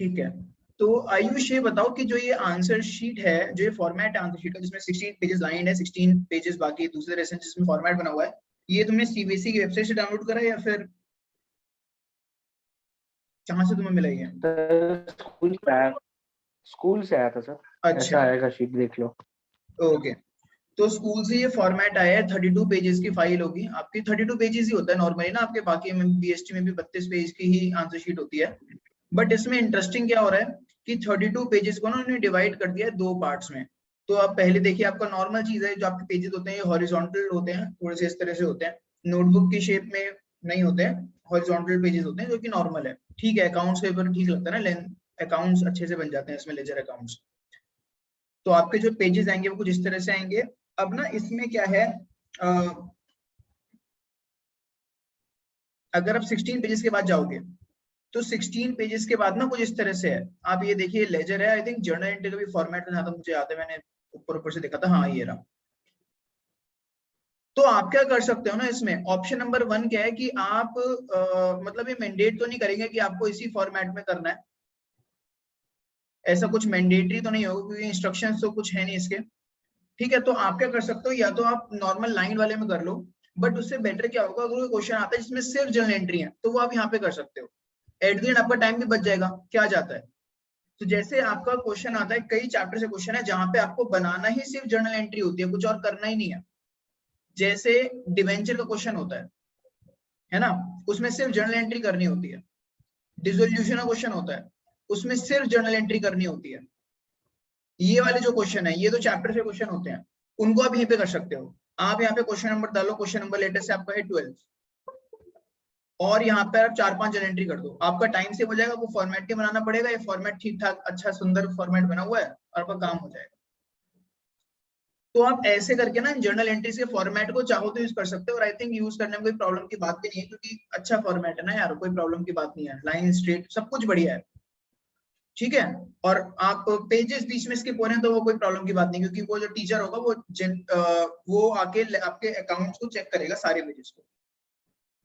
ठीक है, तो आयुष ये बताओ कि जो ये आंसर शीट है, जो ये फॉर्मेट है आंसर शीट का, जिसमें 16 पेजेस लाइन है, 16 पेजेस बाकी दूसरे रेसन जिसमें फॉर्मेट बना हुआ है, ये तुमने सीबीएसई की वेबसाइट से डाउनलोड करा या फिर कहाँ से तुम्हें मिला ये? स्कूल से आया था सर। अच्छा, ऐसा आएगा शीट, देख लो। ओके, तो स्कूल से ये फॉर्मेट आया है, 32 पेजेस की फाइल होगी आपकी। 32 पेजेस ही होता है नॉर्मली ना आपके, बाकी में बीएसटी में भी 32 पेज की ही आंसर शीट होती है। बट इसमें इंटरेस्टिंग क्या हो रहा है कि 32 पेजेस को ना उन्होंने डिवाइड कर दिया है 2 पार्ट्स में। तो आप पहले देखिए, आपका नॉर्मल चीज है, जो आपके पेजेस होते हैं ये हॉरिजॉन्टल होते हैं, थोड़े से इस तरह से होते हैं, नोटबुक की शेप में नहीं होते हैं, हॉरिजॉन्टल पेजेस होते हैं, जो कि नॉर्मल है। ठीक है, अकाउंट्स के ऊपर ठीक लगता है ना, लेंथ अकाउंट्स अच्छे से बन जाते हैं इसमें, लेजर अकाउंट्स। तो आपके जो पेजेस आएंगे वो कुछ इस तरह से आएंगे। अब ना इसमें क्या है, अगर आप 16 पेजेस के बाद जाओगे तो 16 पेजेस के बाद ना कुछ इस तरह से है। आप ये देखिए, लेजर है, आई थिंक जर्नल एंट्री का भी फॉर्मेट था, मुझे याद है, मैंने ऊपर ऊपर से देखा था, हाँ ये रहा। तो आप क्या कर सकते हो ना, इसमें ऑप्शन नंबर 1 क्या है कि आप मतलब ये मैंडेट तो नहीं करेंगे कि आपको इसी फॉर्मेट में करना है, ऐसा कुछ मैंडेटरी तो नहीं होगा क्योंकि इंस्ट्रक्शंस तो कुछ है नहीं इसके। ठीक है, तो आप क्या कर सकते हो, या तो आप नॉर्मल लाइन वाले में कर लो, बट उससे बेटर क्या होगा, अगर कोई क्वेश्चन आता है जिसमें सिर्फ जर्नल एंट्री है तो वो आप यहाँ पे कर सकते हो। एट द एंड आपका टाइम भी बच जाएगा। क्या जाता है, तो जैसे आपका क्वेश्चन आता है, कई चैप्टर से क्वेश्चन है जहां पे आपको बनाना ही सिर्फ जर्नल एंट्री होती है, कुछ और करना ही नहीं है। जैसे डिवेंचर का क्वेश्चन होता है ना, उसमें सिर्फ जर्नल एंट्री करनी होती है। डिसोल्यूशन का क्वेश्चन होता है, उसमें सिर्फ जर्नल एंट्री करनी होती है। ये वाले जो क्वेश्चन है, ये तो चैप्टर से क्वेश्चन होते हैं, उनको आप यहीं पे कर सकते हो। आप यहाँ पे क्वेश्चन नंबर डालो, क्वेश्चन नंबर लेटेस्ट से आपका है 12, और यहाँ पे आप 4-5 जन एंट्री कर दो, आपका टाइम सेव हो जाएगा। वो फॉर्मेट के बनाना पड़ेगा, ये फॉर्मेट ठीक ठाक अच्छा सुंदर फॉर्मेट बना हुआ है और आपका काम हो जाएगा। तो आप ऐसे करके ना जर्नल एंट्रीज के फॉर्मेट को चाहो तो यूज कर सकते हो, और आई थिंक यूज करने में कोई प्रॉब्लम की बात भी नहीं है, क्योंकि अच्छा फॉर्मेट है ना यार, कोई प्रॉब्लम की बात नहीं है, लाइन स्ट्रेट सब कुछ बढ़िया है। ठीक है, और आप पेजेस बीच में स्किप हो रहे हैं तो वो कोई प्रॉब्लम की बात नहीं, क्योंकि वो जो टीचर होगा वो आके आपके अकाउंट्स को चेक करेगा सारे पेजेस को।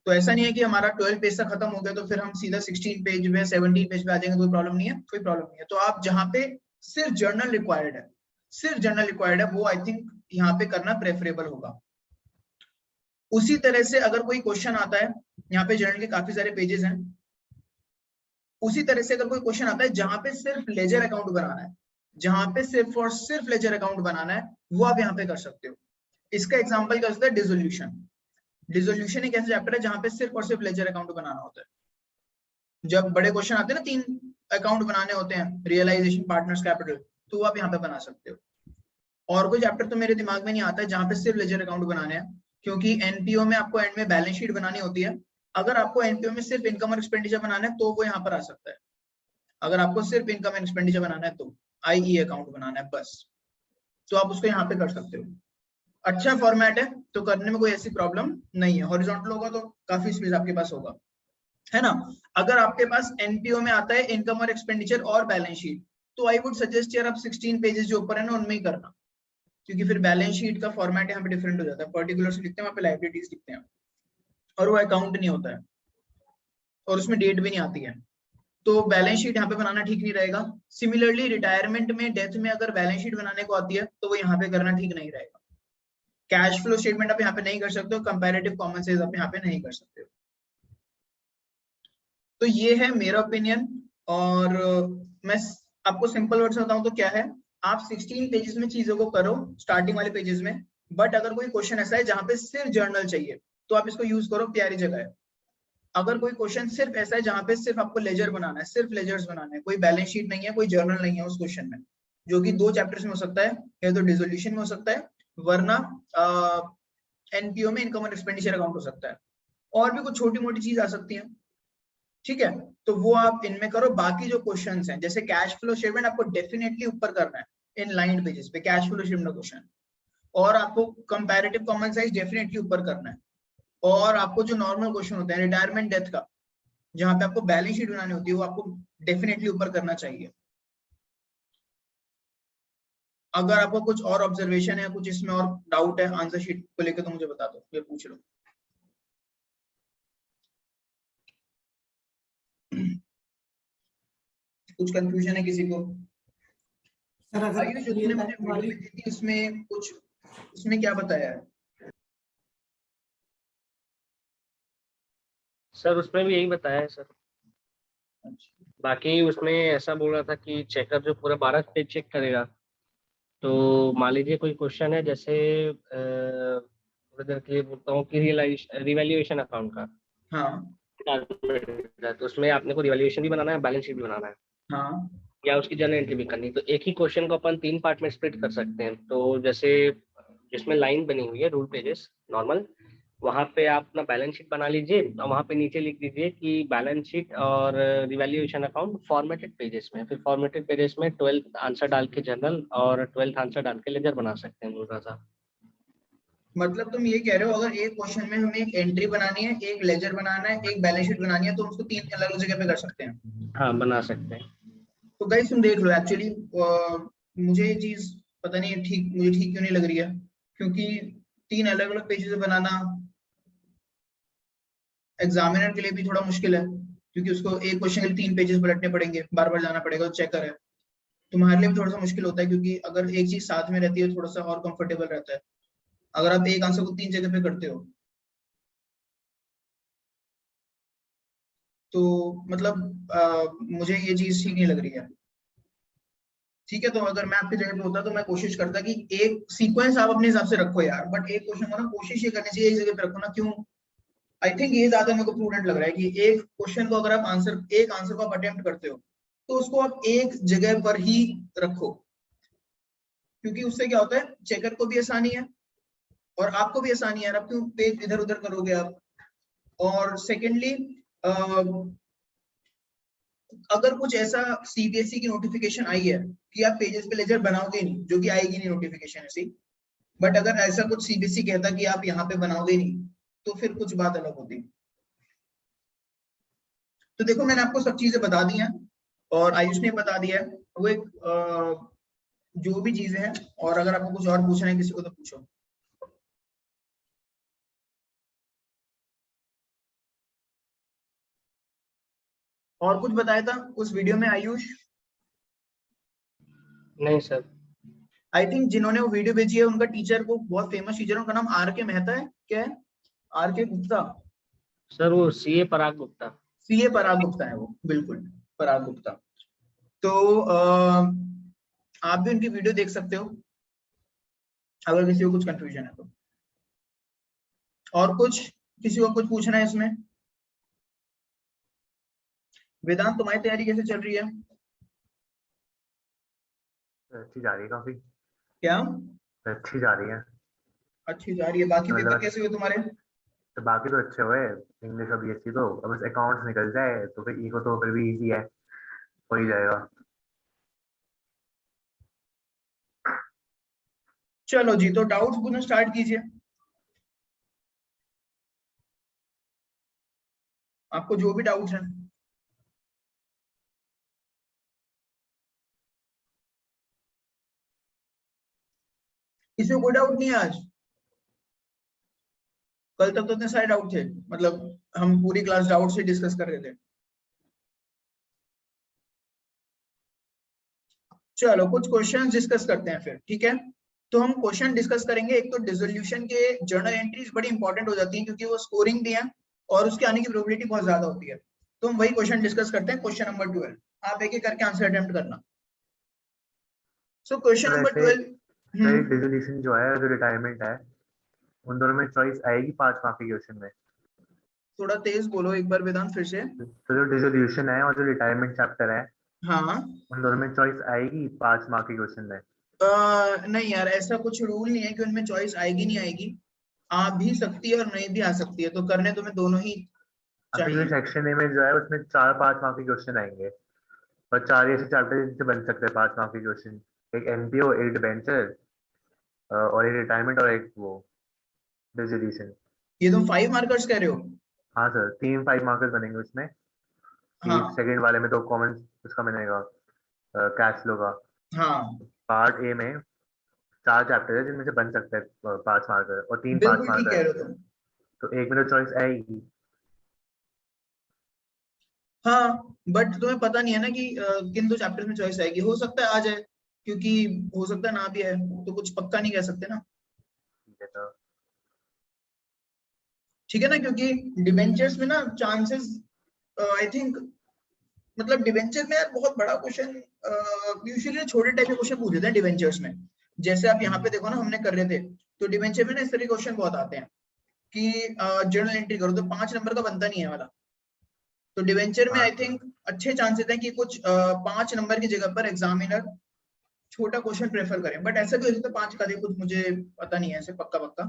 तो ऐसा नहीं है कि हमारा 12 पेज तक खत्म हो गया तो फिर हम सीधा 16 पेज में 17 पेज पे आ जाएंगे, कोई प्रॉब्लम नहीं है, कोई प्रॉब्लम नहीं है। तो आप जहाँ पे सिर्फ जर्नल रिक्वायर्ड है, सिर्फ जर्नल रिक्वायर्ड है, वो आई थिंक यहाँ पे करना प्रेफरेबल होगा। उसी तरह से अगर कोई क्वेश्चन आता है, यहाँ पे जर्नल के काफी सारे पेजेस हैं, उसी तरह से अगर कोई क्वेश्चन आता है जहां पे सिर्फ लेजर अकाउंट बनाना है, जहां पे सिर्फ और सिर्फ लेजर अकाउंट बनाना है, वो आप यहाँ पे कर सकते हो। इसका एग्जांपल क्या होता है, डिसोल्यूशन। डिसोल्यूशन एक ऐसा चैप्टर है जहां पे सिर्फ और सिर्फ लेजर अकाउंट बनाना होता है। जब बड़े क्वेश्चन आते हैं ना, 3 अकाउंट बनाने होते हैं, रियलाइजेशन, पार्टनर्स, कैपिटल, तो आप यहाँ पे बना सकते हो। और कोई चैप्टर तो मेरे दिमाग में नहीं आता है जहां पे सिर्फ लेजर अकाउंट बनाने हैं, क्योंकि एनपीओ में आपको एंड में बैलेंस शीट बनानी होती है। अगर आपको एनपीओ में सिर्फ इनकम और एक्सपेंडिचर बनाना है तो वो यहाँ पर आ सकता है। अगर आपको सिर्फ इनकम एंड एक्सपेंडिचर बनाना है तो आईई अकाउंट बनाना है बस, तो आप उसको यहाँ पे कर सकते हो। अच्छा फॉर्मेट है तो करने में कोई ऐसी प्रॉब्लम नहीं है। हॉरिजॉन्टल होगा तो काफी स्पेस आपके पास होगा, है ना। अगर आपके पास एनपीओ में आता है इनकम और एक्सपेंडिचर और बैलेंस शीट, तो आई वुड सजेस्ट यार आप 16 पेजेस जो ऊपर है ना उनमें ही करना, क्योंकि फिर बैलेंस शीट का फॉर्मेट यहाँ पे डिफरेंट हो जाता है। पर्टिकुलर्स लिखते हैं, वहाँ पे लायबिलिटीज लिखते हैं, और वो अकाउंट नहीं होता है, और उसमें डेट भी नहीं आती है, तो बैलेंस शीट यहाँ पे बनाना ठीक नहीं रहेगा। सिमिलरली रिटायरमेंट में, डेथ में अगर बैलेंस शीट बनाने को आती है तो वो यहाँ पे करना ठीक नहीं रहेगा। कैश फ्लो स्टेटमेंट आप यहाँ पे नहीं कर सकते हो, कंपैरेटिव कॉमन सेंस आप यहाँ पे नहीं कर सकते हो। तो ये है मेरा ओपिनियन, और मैं आपको सिंपल वर्ड से बताऊं तो क्या है, आप 16 पेजेस में चीजों को करो, स्टार्टिंग वाले पेजेस में। बट अगर कोई क्वेश्चन ऐसा है जहां पे सिर्फ जर्नल चाहिए तो आप इसको यूज करो, प्यारी जगह है। अगर कोई क्वेश्चन सिर्फ ऐसा है जहां पे सिर्फ आपको लेजर बनाना है, सिर्फ लेजर्स बनाना है, कोई बैलेंस शीट नहीं है, कोई जर्नल नहीं है उस क्वेश्चन में, जो कि 2 चैप्टर्स में हो सकता है, या तो डिसोल्यूशन में हो सकता है, वरना एनपीओ में इनकम और एक्सपेंडिचर अकाउंट हो सकता है, और भी कुछ छोटी मोटी चीज आ सकती है। ठीक है, तो वो आप इनमें करो। बाकी जो क्वेश्चंस हैं जैसे कैश फ्लो स्टेटमेंट आपको डेफिनेटली ऊपर करना है, इन लाइन पेजेस पे कैश फ्लो स्टेटमेंट क्वेश्चन, और आपको कंपैरेटिव कॉमन साइज डेफिनेटली ऊपर करना है। और आपको जो नॉर्मल क्वेश्चन होते हैं रिटायरमेंट डेथ का, जहां पे आपको बैलेंस शीट बनानी होती है, वो आपको डेफिनेटली ऊपर करना चाहिए। अगर आपको कुछ और ऑब्जर्वेशन है, कुछ इसमें और डाउट है आंसर शीट को लेकर, तो मुझे बता दो, ये पूछ लो। कुछ कंफ्यूजन है किसी को? सर अगर आयुष जो तुमने मुझे वीडियो भेजी थी उसमें कुछ, उसमें क्या बताया है? सर उसमें भी यही बताया है सर। अच्छा, बाकी उसमें ऐसा बोल रहा था कि चेकर जो पूरा 12 पेज चेक करेगा। तो मान लीजिए कोई क्वेश्चन है, जैसे थोड़ी देर के लिए बोलता हूँ कि रिवैल्यूएशन अकाउंट का, हाँ तो उसमें आपने को रिवैल्यूएशन भी बनाना है, बैलेंस शीट भी बनाना है, हाँ या उसकी जर्नल एंट्री भी करनी है। तो एक ही क्वेश्चन को अपन 3 पार्ट में स्प्लिट कर सकते हैं। तो जैसे जिसमें लाइन बनी हुई है रूल पेजेस नॉर्मल, वहाँ पे आप अपना बैलेंस शीट बना लीजिए और वहाँ पे नीचे लिख दीजिए कि बैलेंस शीट और रिवैल्यूएशन अकाउंट फॉर्मेटेड पेजेस में। फिर फॉर्मेटेड पेजेस में 12th आंसर डाल के जर्नल और 12th आंसर डाल के लेजर बना सकते हैं। बोल रहा था। मतलब तुम ये कह रहे हो अगर एक क्वेश्चन में हमें एक एंट्री बनानी है, एक लेजर बनाना है, एक बैलेंस शीट बनानी है, तो उसको 3 अलग अलग जगह पे कर सकते हैं। हाँ, बना सकते हैं। तो गाइस तुम देख लो, एक्चुअली मुझे ये चीज पता नहीं ठीक, मुझे ठीक क्यों नहीं लग रही है, क्योंकि 3 अलग अलग पेजेस बनाना एग्जामिनर के लिए भी थोड़ा मुश्किल है, क्योंकि उसको एक क्वेश्चन के लिए 3 पेजेस पलटने पड़ेंगे, बार बार जाना पड़ेगा, तो चेकर है। तुम्हारे लिए भी थोड़ा सा मुश्किल होता है, क्योंकि अगर एक चीज साथ में रहती है थोड़ा सा और कंफर्टेबल रहता है, अगर आप एक आंसर को 3 जगह पे करते हो। तो मतलब मुझे ये चीज ठीक नहीं लग रही है। ठीक है, तो अगर मैं आपकी जगह पे होता तो मैं कोशिश करता कि एक सीक्वेंस आप अपने हिसाब से रखो यार, बट एक क्वेश्चन को ना कोशिश ये करनी चाहिए एक जगह पे रखो ना। क्यों? आई थिंक ये ज्यादा मेरे को प्रूडेंट लग रहा है कि एक क्वेश्चन को अगर आप एक आंसर को आप अटेम्प्ट करते हो तो उसको आप एक जगह पर ही रखो, क्योंकि उससे क्या होता है, चेकर को भी आसानी है और आपको भी आसानी है। आप क्यों पेज इधर उधर करोगे आप? और सेकेंडली, अगर कुछ ऐसा सीबीएसई की नोटिफिकेशन आई है कि आप पेजेस पे लेजर बनाओगे नहीं, जो कि आएगी नहीं नोटिफिकेशन ऐसी, बट अगर ऐसा कुछ सीबीएसई कहता कि आप यहाँ पे बनाओगे नहीं, तो फिर कुछ बात अलग होती। तो देखो मैंने आपको सब चीजें बता दी हैं और आयुष ने बता दिया है वो एक जो भी चीजें हैं। और अगर आपको कुछ और पूछना है किसी को तो पूछो। और कुछ बताया था उस वीडियो में आयुष? नहीं सर। आई थिंक जिन्होंने वो वीडियो भेजी है उनका टीचर, वो बहुत फेमस टीचर है, उनका नाम आर के मेहता है, क्या है? आर के गुप्ता। सर वो सीए पराग गुप्ता। सीए पराग गुप्ता है वो, बिल्कुल पराग गुप्ता। तो आप भी उनकी वीडियो देख सकते हो अगर किसी को कुछ कंफ्यूजन है तो। और कुछ किसी को कुछ पूछना है इसमें? वेदांत तुम्हारी तैयारी कैसे चल रही है? अच्छी जा रही है काफी। क्या अच्छी जा रही है। अच्छी जा रही है? बाकी पेपर मतलब कैसे हुए तुम्हारे? तो बाकी तो अच्छे हुए। इंग्लिश और बीएससी तो अब बस अकाउंट्स निकल जाए तो फिर इको तो फिर भी इजी है, हो ही जाएगा। चलो जी, तो डाउट्स पूछना स्टार्ट कीजिए। आपको जो भी डाउट्स हैं। किसी को कोई डाउट नहीं है आज? कल तक तो इतने सारे डाउट थे, मतलब हम पूरी क्लास डाउट से डिस्कस कर रहे थे। चलो कुछ क्वेश्चंस डिस्कस करते हैं फिर, ठीक है? तो हम क्वेश्चन डिस्कस करेंगे। एक तो डिसोल्यूशन के जर्नल एंट्रीज बड़ी इंपॉर्टेंट हो जाती हैं, क्योंकि वो स्कोरिंग भी है और उसके आने की प्रोबेबिलिटी बहुत ज्यादा होती है। तो हम वही क्वेश्चन डिस्कस करते हैं। क्वेश्चन नंबर 12, आप एक एक करके आंसर अटेम्प्ट करना। सो क्वेश्चन तो नंबर वैसे 12। डिसोल्यूशन जो है, जो रिटायरमेंट है, उन दोनों में चॉइस आएगी 5 मार्क के क्वेश्चन में। थोड़ा तेज बोलो एक बार वेदांत, फिर से। तो जो डिसोल्यूशन है और जो रिटायरमेंट चैप्टर है, हाँ। उन दोनों में चॉइस आएगी 5 मार्क के क्वेश्चन में। नहीं यार, ऐसा कुछ रूल नहीं है कि उनमें चॉइस आएगी नहीं आएगी। आ भी सकती है और नहीं भी आ सकती है, तो करने तुम्हें दोनों ही अब ये चाहिए। सेक्शन ए में जो है उसमें 4-5 मार्क के क्वेश्चन आएंगे और 4 ऐसे चैप्टर जिनसे बन सकते हैं 5 मार्क के क्वेश्चन। एक एमपीओ, एक डिबेंचर और एक रिटायरमेंट और एक वो डिसोल्यूशन। ये तुम 5 मार्कर्स कह रहे हो? हाँ सर, 3 5 मार्कर्स बनेंगे उसमें। कि हाँ सेकंड वाले में तो कॉमन उसका बनेगा, कैश फ्लो का। हाँ, पार्ट ए में 4 चैप्टर है जिनमें से बन सकते हैं 5 मार्कर और 3 5 बिल्कुल ठीक मार्कर कह रहे हो आएंगे। तुम। तो एक में तो चॉइस आएगी। हाँ, बट तुम्हें पता नहीं है ना कि किन 2 चैप्टर्स में चॉइस आएगी। हो सकता है आ जाए, क्योंकि हो सकता है ना भी आए, तो कुछ पक्का नहीं कह सकते ना। ठीक है सर। ठीक है ना, क्योंकि डिबेंचर्स में ना चांसेस आई थिंक, मतलब डिबेंचर में यार बहुत बड़ा क्वेश्चन यूजुअली छोटे टाइप के क्वेश्चन पूछ देते हैं डिबेंचर्स में। जैसे आप यहाँ पे देखो ना, हमने कर रहे थे, तो डिबेंचर में ना इस तरह के क्वेश्चन बहुत आते हैं कि जर्नल एंट्री करो, तो 5 नंबर का बनता नहीं है वाला। तो डिबेंचर में हाँ आई सर। थिंक अच्छे चांसेस हैं कि कुछ 5 नंबर की जगह पर एग्जामिनर छोटा क्वेश्चन प्रेफर करें, बट ऐसा भी हो सकता है 5 का दे, कुछ मुझे पता नहीं है ऐसे पक्का पक्का।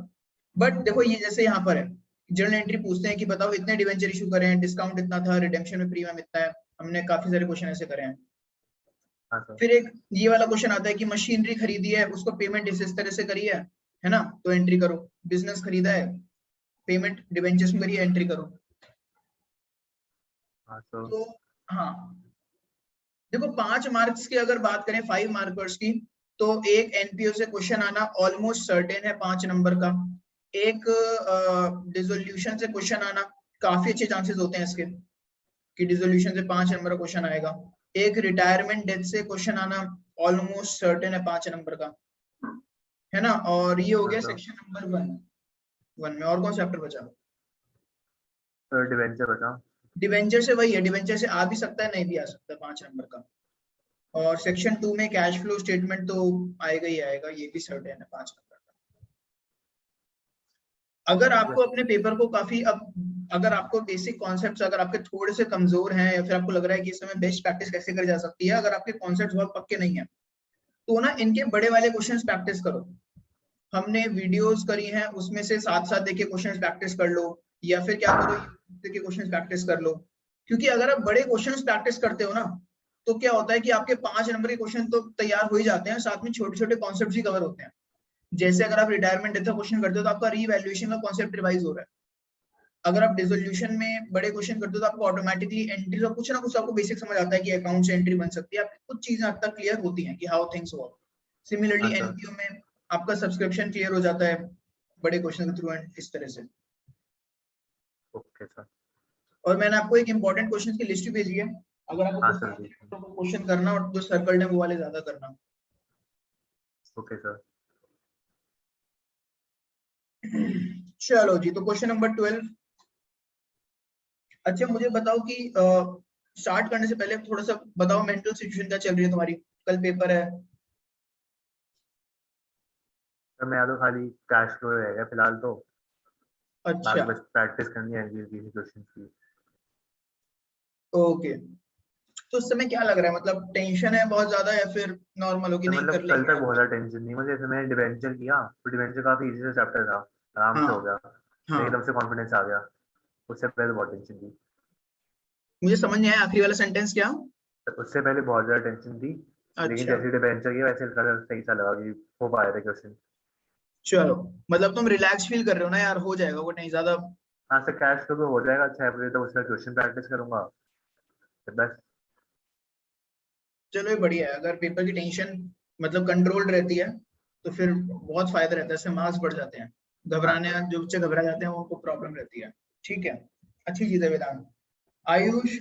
बट देखो ये जैसे यहाँ पर है, जर्नल एंट्री पूछते हैं कि बताओ इतने डिबेंचर इशू करे हैं, डिस्काउंट इतना था, रिडेम्पशन में प्रीमियम इतना है। हमने काफी सारे क्वेश्चन ऐसे करे हैं। हाँ सर। फिर एक ये वाला क्वेश्चन आता है कि मशीनरी खरीदी है, उसको पेमेंट इस तरह से करी है ना, तो एंट्री करो। बिजनेस खरीदा है, पेमेंट डिबेंचर्स में करी है, एंट्री करो। हाँ सर। तो हाँ, देखो 5 मार्क्स की अगर बात करें, 5 मार्कर्स की, तो एक एनपीओ से क्वेश्चन आना ऑलमोस्ट सर्टेन है 5 नंबर का। एक डिसोल्यूशन से क्वेश्चन आना काफी अच्छे चांसेस होते हैं इसके कि डिसोल्यूशन से 5 नंबर का क्वेश्चन आएगा। एक रिटायरमेंट डेथ से क्वेश्चन आना ऑलमोस्ट सर्टेन है 5 नंबर का, है ना। और ये हो गया हाँ सेक्शन नंबर 1 में। और कौन सा चैप्टर बचा? सर। डिवेंचर बचा। डिवेंचर से वही है, डिवेंचर से आ भी सकता है, नहीं भी आ सकता, 5 नंबर का। और सेक्शन 2 में कैश फ्लो स्टेटमेंट तो आएगा ही आएगा, ये भी सर्टेन है 5 नंबर का। अगर आपको अपने पेपर को काफी, अब अगर आपको बेसिक कॉन्सेप्ट्स अगर आपके थोड़े से कमजोर हैं, या फिर आपको लग रहा है कि इस समय बेस्ट प्रैक्टिस कैसे करी जा सकती है, अगर आपके कॉन्सेप्ट्स बहुत पक्के नहीं है, तो ना इनके बड़े वाले क्वेश्चंस प्रैक्टिस करो। हमने वीडियोस करी हैं, उसमें से साथ साथ देखे क्वेश्चंस प्रैक्टिस कर लो, या फिर क्या करो, देखे क्वेश्चंस प्रैक्टिस कर लो। क्योंकि अगर आप बड़े क्वेश्चंस प्रैक्टिस करते हो ना, तो क्या होता है कि आपके 5 नंबर के क्वेश्चन तो तैयार हो ही जाते हैं, साथ में छोटे छोटे कॉन्सेप्ट भी कवर होते हैं। जैसे अगर आप रिटायरमेंट डेथ का क्वेश्चन करते हो, तो आपका रीवैल्यूएशन का कॉन्सेप्ट रिवाइज हो रहा है। अगर आप डिसोल्यूशन में बड़े क्वेश्चन करते हो, तो आपको ऑटोमेटिकली एंट्री का कुछ ना कुछ आपको बेसिक समझ आता है कि अकाउंट से एंट्री बन सकती है, आपकी कुछ चीजें अब तक क्लियर होती हैं कि हाउ थिंग्स वर्क। सिमिलरली हाँ सर। एनपीओ में आपका सब्सक्रिप्शन क्लियर हो जाता है बड़े क्वेश्चन के थ्रू, एंड इस तरह से। Okay sir. और मैंने आपको एक इंपॉर्टेंट क्वेश्चन की लिस्ट भी भेजी है, अगर हाँ आपको सर। देखिए। क्वेश्चन करना और जो सर्कल्ड है वो वाले ज्यादा करना। Okay sir. चलो जी, तो क्वेश्चन नंबर 12। अच्छा मुझे बताओ कि स्टार्ट करने से पहले थोड़ा सा बताओ, मेंटल सिचुएशन क्या चल रही है तुम्हारी? कल पेपर है। सर मैं तो खाली कैश फ्लो रहेगा फिलहाल तो, अच्छा, बाकी बस प्रैक्टिस करनी है एनजीओ क्वेश्चन की। ओके। तो उस समय क्या लग रहा है, मतलब टेंशन है बहुत ज्यादा, या फिर नॉर्मल हो कि तो नहीं मतलब कर कल लेंगे तक आज? बहुत ज़्यादा टेंशन नहीं मुझे, जैसे मैंने डिवेंचर किया तो डिवेंचर काफ़ी इजी सा चैप्टर था, आराम से हाँ हो गया। हाँ, एकदम से कॉन्फिडेंस आ गया। उससे पहले बहुत टेंशन थी। मुझे समझ नहीं आया आखिरी वाला सेंटेंस क्या? तो उससे पहले बहुत ज़्यादा टेंशन थी, लेकिन अच्छा, जैसे डिवेंचर किया वैसे कल सही सा लगा कि हो पाए थे क्वेश्चन। चलो, मतलब तुम रिलैक्स फील कर रहे हो ना यार, हो जाएगा वो, नहीं ज्यादा। हाँ सर, कैश फ्लो तो हो जाएगा 6 बजे तक, उसका क्वेश्चन प्रैक्टिस करूंगा तो बस। चलो ये बढ़िया है, अगर पेपर की टेंशन मतलब कंट्रोल रहती है, तो फिर बहुत फायदा रहता है, इससे मार्क्स बढ़ जाते हैं। हाँ घबराने, सर। जो बच्चे घबरा जाते हैं उनको प्रॉब्लम रहती है। ठीक है, अच्छी चीज है वेदांत। आयुष,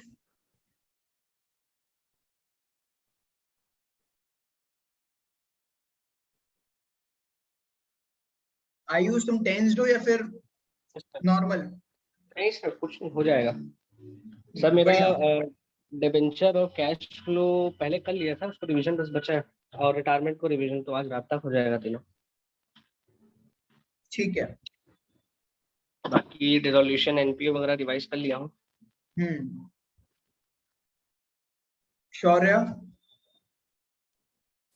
आयुष तुम टेंस्ड हो या फिर नॉर्मल? नहीं सर, कुछ नहीं, हो जाएगा। सर मेरा बढ़िया, डिबेंचर और कैश फ्लो पहले कर लिया था, उसको रिवीजन बस बचा है, और रिटायरमेंट को रिवीजन तो आज रात तक हो जाएगा तीनों। ठीक है। बाकी डिसोल्यूशन एनपीओ वगैरह रिवाइज कर लिया हूँ। शौर्य,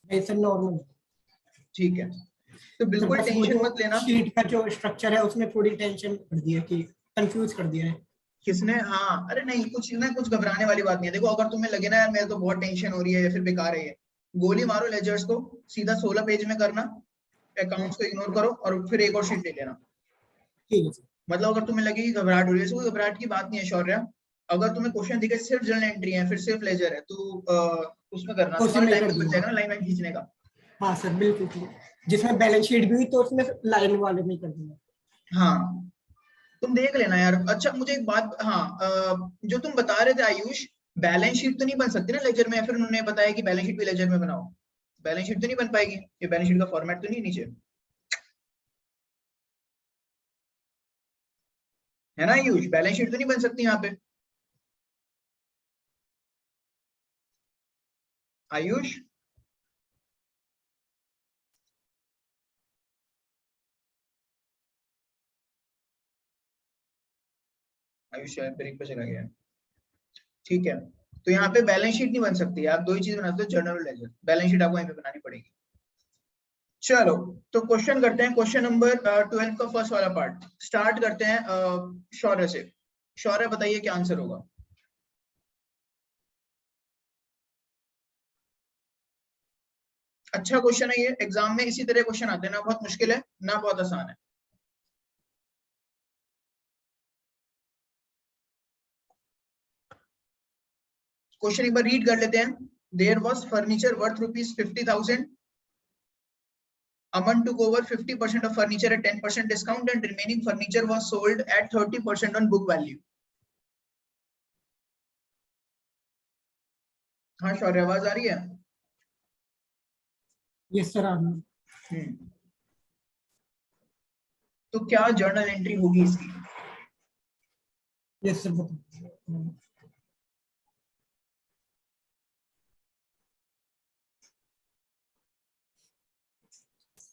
नहीं सर, नॉर्मल। ठीक है, तो तो बिल्कुल बस वो टेंशन जो मत लेना। शीट का जो स्ट्रक्चर है उसमें थोड़ी टेंशन कर दी है, कि कंफ्यूज कर दिया है। किसने? हाँ, अरे नहीं, कुछ घबराने वाली बात नहीं है। देखो अगर तुम्हें लगे ना यार मेरे तो बहुत टेंशन हो रही है या फिर बेकार है ये, गोली मारो लेजर्स को, सीधा 16 पेज में करना, अकाउंट्स को इग्नोर करो और फिर एक और शीट ले लेना। ठीक है सर। मतलब अगर तुम्हें लगे कि घबराहट हो रही है, कोई घबराहट की बात नहीं है शौर्य। अगर तुम्हें क्वेश्चन दिखे सिर्फ जर्नल एंट्री है, फिर सिर्फ लेजर है, तो उसमें करना, उसी तुम्हारा में टाइम कर भी बच दूंगा। जाएगा ना लाइन वाइन खींचने का। हाँ सर, बिल्कुल ठीक। जिसमें बैलेंस शीट भी हुई तो उसमें लाइन वाले में कर दूंगा। हाँ, तुम देख लेना यार। अच्छा मुझे एक बात, हाँ जो तुम बता रहे थे आयुष, बैलेंस शीट तो नहीं बन सकती ना लेजर में, फिर उन्होंने बताया कि बैलेंस शीट भी लेजर में बनाओ। बैलेंस शीट तो नहीं बन पाएगी, ये बैलेंस शीट का फॉर्मेट तो नहीं है नीचे, है ना आयुष? बैलेंस शीट तो नहीं बन सकती यहाँ पे आयुष। आयुष शायद ब्रेक पे चला गया है। ठीक है, तो यहाँ पे बैलेंस शीट नहीं बन सकती, आप दो ही चीज बनाते हो, जर्नल और लेजर। बैलेंस शीट आपको यहाँ पे बनानी पड़ेगी। चलो तो क्वेश्चन करते हैं, क्वेश्चन नंबर 12 का फर्स्ट वाला पार्ट स्टार्ट करते हैं शौर्य से। शौर्य बताइए क्या आंसर होगा। अच्छा क्वेश्चन है ये, एग्जाम में इसी तरह क्वेश्चन आते हैं, ना बहुत मुश्किल है ना बहुत आसान है। क्वेश्चन एक बार रीड कर लेते हैं। There was furniture worth ₹50,000. Aman took over 50% of furniture at 10% discount and remaining furniture was sold at 30% on book value. हाँ शौर्य आवाज आ रही है? यस सर, आ रहा है। तो क्या जर्नल एंट्री होगी इसकी? यस सर, बताओ।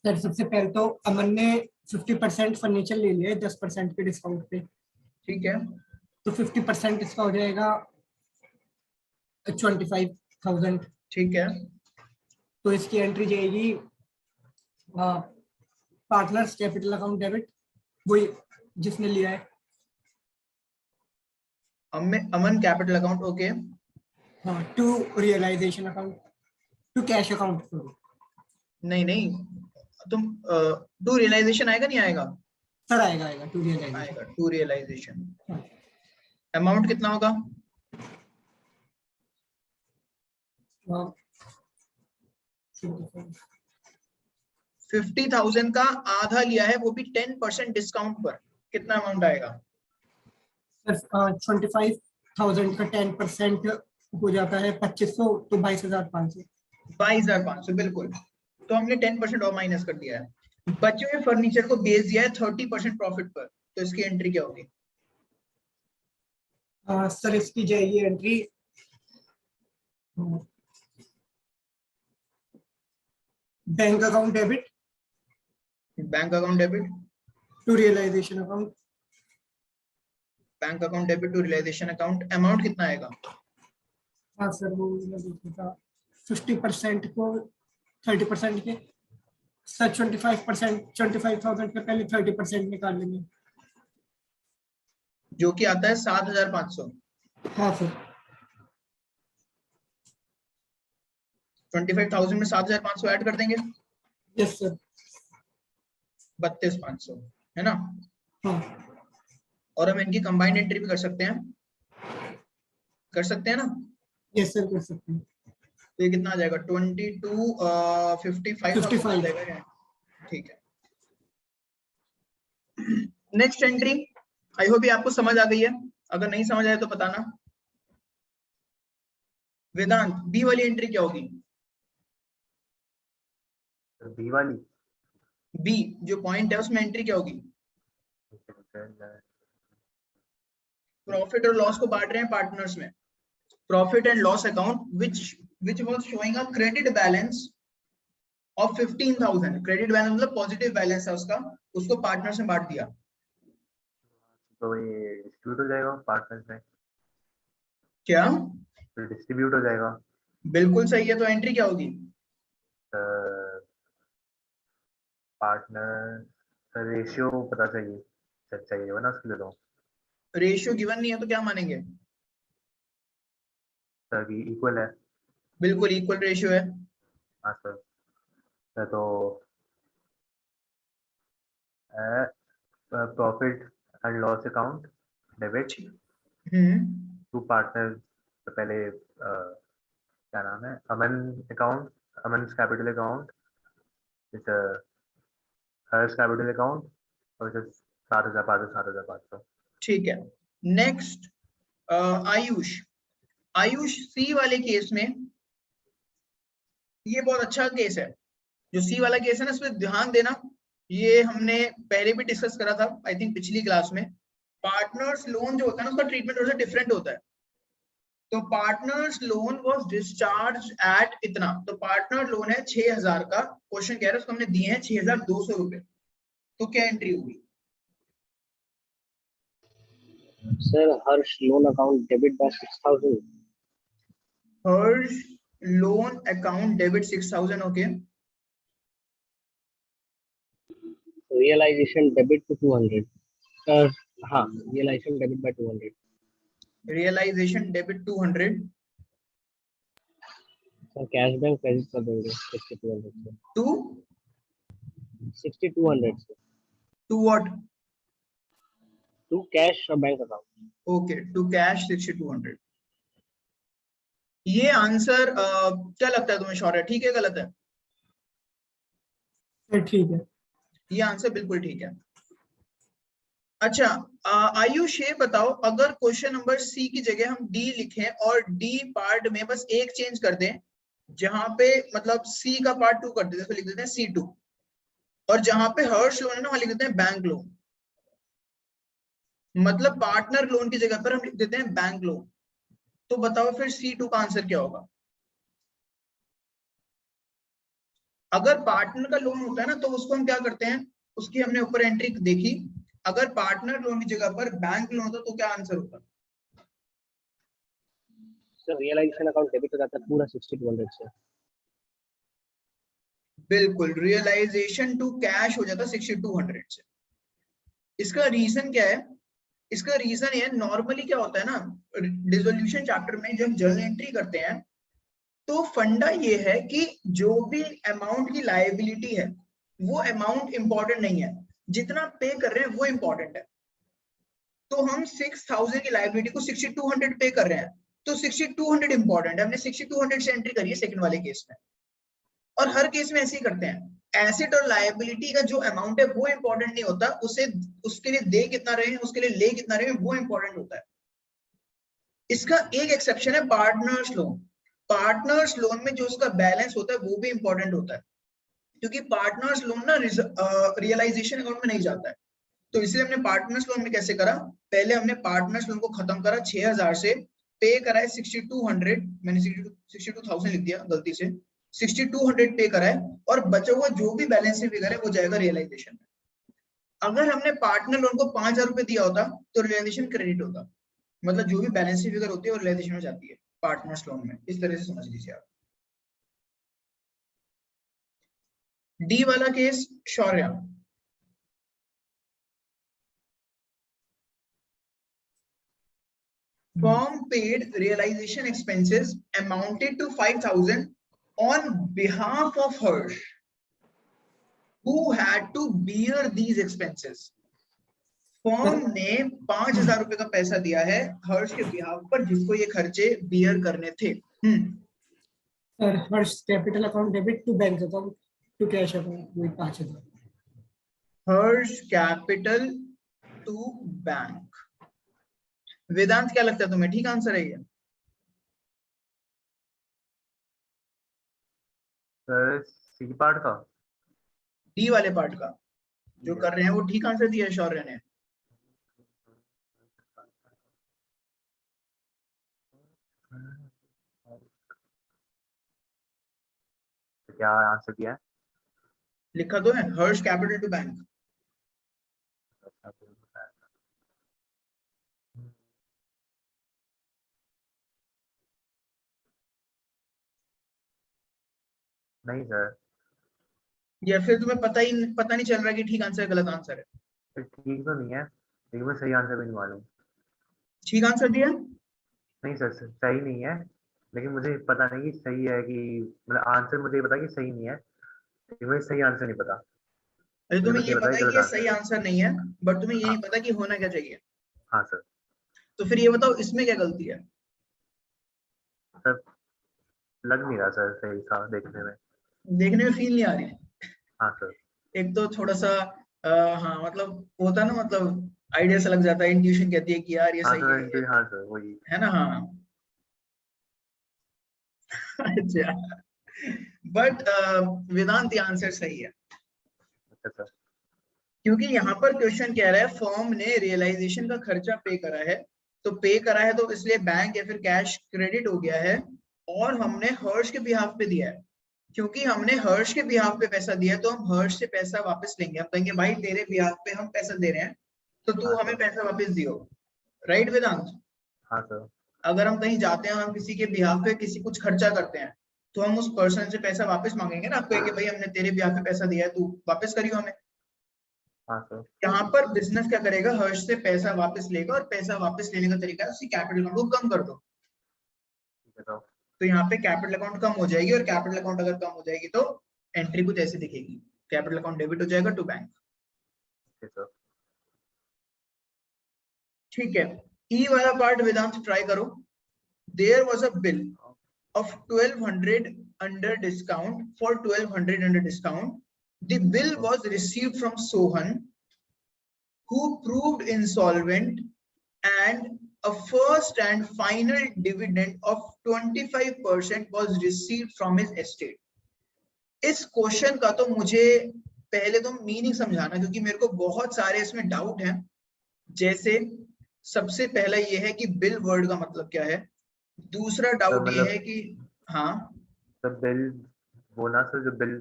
सर सबसे पहले तो अमन ने 50% फर्नीचर ले लिया है 10% के डिस्काउंट पे, ठीक है, तो 50% इसका हो जाएगा 25,000। ठीक है, तो इसकी एंट्री जाएगी पार्टनर्स कैपिटल अकाउंट डेबिट, वही जिसने लिया है। Aman capital account, okay. हाँ, to realisation account, to cash account. नहीं नहीं, तुम टू रियलाइजेशन आएगा नहीं आएगा? सर आएगा, आएगा टू रियलाइजेशन। आएगा टू रियलाइजेशन। अमाउंट कितना होगा? 50,000 का आधा लिया है, वो भी 10% डिस्काउंट पर। कितना अमाउंट आएगा? सर 25,000 का 10% हो जाता है 2500, तो 22,500। 22,500 बिल्कुल। तो हमने 10% और माइनस कर दिया है। बचे हुए फर्नीचर को बेच दिया है 30% प्रॉफिट पर, तो इसकी एंट्री क्या होगी? सर इसकी जाएगी entry bank account debit bank account debit, to realisation account. Bank account debit to realisation account. Amount कितना आएगा? हाँ सर, वो 50% को 30% के, सर 25%, 25,000 के पहले 30% निकाल लेंगे। जो कि आता है 7,500। हाँ सर, 25,000 में 7,500 ऐड कर देंगे, यस सर। 32,500 है ना। हाँ और हम इनकी कंबाइंड एंट्री भी कर सकते हैं, कर सकते हैं ना। यस सर, कर सकते हैं। तो ये कितना आ जाएगा? 22 55 आ जाएगा। ठीक है, नेक्स्ट एंट्री। आई होप ये आपको समझ आ गई है, अगर नहीं समझ आए तो बताना। वेदांत, बी वाली एंट्री क्या होगी? बी वाली बी जो पॉइंट है उसमें एंट्री क्या होगी? प्रॉफिट और लॉस को बांट रहे हैं पार्टनर्स में। Profit and loss account which was showing a credit balance of 15,000। Credit balance मतलब पॉजिटिव बैलेंस है उसका, उसको पार्टनर्स में बांट दिया। तो ये डिस्ट्रीब्यूट हो जाएगा पार्टनर्स में, क्या? तो डिस्ट्रीब्यूट हो जाएगा। बिल्कुल सही है, तो एंट्री क्या होगी? पार्टनर रेशियो पता चाहिए ना उसके लिए, तो रेशियो गिवन नहीं है तो क्या मानेंगे? सर इक्वल है। बिल्कुल इक्वल रेशियो है। हाँ सर, तो profit and loss account debit to partner. तो पहले क्या नाम है, Aman account, Aman capital account, Harsh capital account, और 7,500 ठीक है। नेक्स्ट आयुष। आयुष सी वाले केस में, ये बहुत अच्छा केस है। जो सी वाला केस है ना, इसमें ध्यान देना, ये हमने पहले भी डिस्कस करा था आई थिंक पिछली क्लास में। पार्टनर्स लोन जो होता है ना, उसका ट्रीटमेंट थोड़ा सा डिफरेंट होता है। तो partners loan was discharge eight इतना, तो पार्टनर लोन है 6,000 का, क्वेश्चन कह रहा है उसको हमने दिए हैं 6,200 रुपए, तो क्या एंट्री होगी? Sir Harsh loan account debit by 6,000. Harsh loan account debit 6,000, okay. Realisation debit to 200. हाँ, realisation debit by 200. Realisation debit 200, sir cash bank credit कर देंगे 6,200 से. टू 6,200 से. To what? टू कैश और bank account. Okay, to cash 6,200। ये answer क्या लगता है तुम्हें शौर्य, ठीक है गलत है? सर ठीक है। ये आंसर बिल्कुल ठीक है। अच्छा आयुष ये बताओ, अगर क्वेश्चन नंबर सी की जगह हम डी लिखें और डी पार्ट में बस एक चेंज कर दें, जहां पे मतलब सी का पार्ट 2 कर देते हैं, तो लिख देते हैं C2, और जहां पे हर्ष लोन है ना, वहां लिख देते हैं बैंक लोन। मतलब पार्टनर लोन की जगह पर हम लिख देते हैं बैंक लोन। तो बताओ फिर C2 का आंसर क्या होगा? अगर पार्टनर का लोन होता है ना, तो उसको हम क्या करते हैं, उसकी हमने ऊपर एंट्री देखी। अगर पार्टनर लोन की जगह पर बैंक लोन होता तो क्या आंसर होता? सर रियलाइजेशन अकाउंट डेबिट हो जाता है पूरा 6,200 से. बिल्कुल, रियलाइजेशन टू कैश हो जाता 6,200 से। इसका रीजन क्या है? इसका रीजन ये, नॉर्मली क्या होता है ना, डिसोल्यूशन चैप्टर में जब जर्नल एंट्री करते हैं, तो फंडा ये है कि जो भी अमाउंट की लायबिलिटी है, वो अमाउंट इंपॉर्टेंट नहीं है, जितना पे कर रहे हैं वो इंपॉर्टेंट है। तो हम 6,000 की लायबिलिटी को 6,200 पे कर रहे हैं, तो 6,200 इंपॉर्टेंट है, हमने 6,200 से एंट्री करी है सेकंड वाले केस में। और हर केस में ऐसे ही करते हैं, एसेट और लायबिलिटी का जो अमाउंट है वो इंपॉर्टेंट नहीं होता, उसे उसके लिए दे कितना रहे हैं, उसके लिए ले कितना रहे हैं, वो इंपॉर्टेंट होता है। इसका एक एक्सेप्शन है पार्टनर्स लोन। पार्टनर्स लोन में जो उसका बैलेंस होता है वो भी इंपॉर्टेंट होता है, क्योंकि पार्टनर्स लोन ना रियलाइजेशन अकाउंट में नहीं जाता है। तो इसलिए हमने पार्टनर्स लोन में कैसे करा, पहले हमने पार्टनर्स लोन को खत्म करा 6,000 से, पे करा है 6,200, मैंने 62,000 लिख दिया गलती से, 6,200 पे करा है, और बचा हुआ जो भी बैलेंस फिगर है वो जाएगा रियलाइजेशन में। अगर हमने पार्टनर लोन को 5,000 रुपए दिया होता तो रियलाइजेशन क्रेडिट होता, मतलब जो भी बैलेंस फिगर होती है वो रियलाइजेशन में जाती है पार्टनर्स लोन में। इस तरह से समझ लीजिए आप। डी वाला case Shaurya, firm paid realization expenses amounted to 5,000 on behalf of Harsh, who had to bear these expenses. Firm ने 5,000 रुपए का पैसा दिया है हर्ष के बिहाफ पर, जिसको ये खर्चे बियर करने थे। Sir Harsh capital account debit to bank account to cash account, वही 5,000। Harsh capital to bank. Vedant क्या लगता है तुम्हें, ठीक आंसर है ये? सर सी पार्ट का, डी वाले पार्ट का जो कर रहे हैं वो ठीक आंसर दिया है शौर्य ने। क्या आंसर दिया है? लिखा तो है हर्ष कैपिटल टू बैंक। नहीं सर, या फिर तुम्हें पता नहीं चल रहा कि ठीक आंसर है गलत आंसर है? फिर ठीक तो नहीं है, लेकिन मैं सही आंसर भी नहीं मालूम। ठीक आंसर दिया? नहीं सर, सही नहीं है, लेकिन मुझे पता नहीं कि सही है कि, मतलब आंसर मुझे पता कि सही नहीं है, लेकिन मुझे सही आंसर नहीं पता। अरे मुझे तुम्हें बस ये ये पता पता है है कि गलत ये आंसर सही है। आंसर नहीं है, बट तुम्हें ये हाँ नहीं पता कि होना क्या चाहिए। हाँ सर। तो फिर ये बताओ इसमें क्या गलती है? सर लग नहीं रहा सर सही सा देखने में। देखने में फील नहीं आ रही। हाँ सर। एक तो थोड़ा सा हाँ मतलब होता ना, मतलब आइडिया से लग जाता है, इंट्यूशन कहती है कि यार ये हाँ सही सर, है, हाँ सर वही। है ना। हाँ अच्छा, बट वेदांत आंसर सही है, अच्छा सर। क्योंकि यहाँ पर क्वेश्चन कह रहा है फर्म ने रियलाइजेशन का खर्चा पे करा है, तो पे करा है तो इसलिए बैंक या फिर कैश क्रेडिट हो गया है, और हमने हर्ष के बिहाफ पे दिया है। क्योंकि हमने हर्ष के बिहाफ पे पैसा दिया है तो हम हर्ष से पैसा वापस लेंगे, हम कहेंगे भाई तेरे बिहाफ पे हम पैसा दे रहे हैं तो तू हाँ हमें सर। पैसा वापस दियो, राइट वेदांत। हाँ सर। अगर हम कहीं जाते हैं, हम किसी के बिहाफ पे किसी कुछ खर्चा करते हैं, तो हम उस पर्सन से पैसा वापस मांगेंगे ना, आप कहेंगे भाई हमने तेरे बिहाफ पे पैसा दिया है, तू वापस करियो हमें। हाँ सर। यहाँ पर बिजनेस क्या करेगा, हर्ष से पैसा वापस लेगा, और पैसा वापस लेने का तरीका है उसकी कैपिटल अकाउंट को कम कर दो। ठीक है सर। तो यहाँ पे कैपिटल अकाउंट कम हो जाएगी, और कैपिटल अकाउंट अगर कम हो जाएगी तो एंट्री कुछ ऐसे दिखेगी, कैपिटल अकाउंट डेबिट हो जाएगा टू बैंक। ठीक है सर। ठीक है, ई वाला पार्ट वेदांत ट्राई करो। There was a bill of 1200 under discount for 1200 under discount. The bill was received from Sohan, who proved insolvent, and a first and final dividend of 25% was received from his estate. इस question का तो मुझे पहले तो meaning समझाना, क्योंकि मेरे को बहुत सारे इसमें डाउट हैं। जैसे सबसे पहला ये है कि बिल वर्ड का मतलब क्या है, दूसरा डाउट ये है कि हाँ सर बिल वो ना सर, जो बिल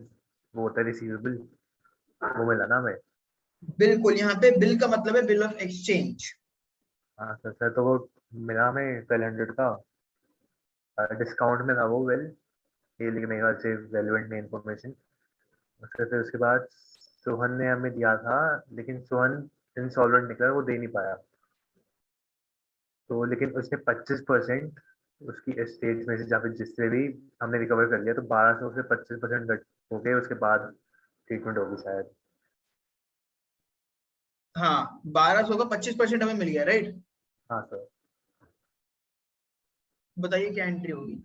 वो होता है रिसीवेबल, वो मिला ना हमें। बिल्कुल, यहाँ पे बिल का मतलब है बिल ऑफ एक्सचेंज। हाँ सर सर, तो वो मिला हमें 1200 का, डिस्काउंट में था वो बिल, ये लेकिन मेरे ख्याल से रेलिवेंट में इंफॉर्मेशन। फिर उसके बाद सोहन ने हमें दिया था, लेकिन सोहन इंसॉल्वेंट निकला, वो दे नहीं पाया। तो लेकिन उसने 25% उसकी एस्टेट में से जहाँ पे जिससे भी हमने रिकवर कर लिया, तो 1200 से 25% कट हो गए, उसके बाद ट्रीटमेंट होगी शायद। हाँ 1200 का 25% हमें मिल गया, राइट। हाँ सर। बताइए क्या एंट्री होगी।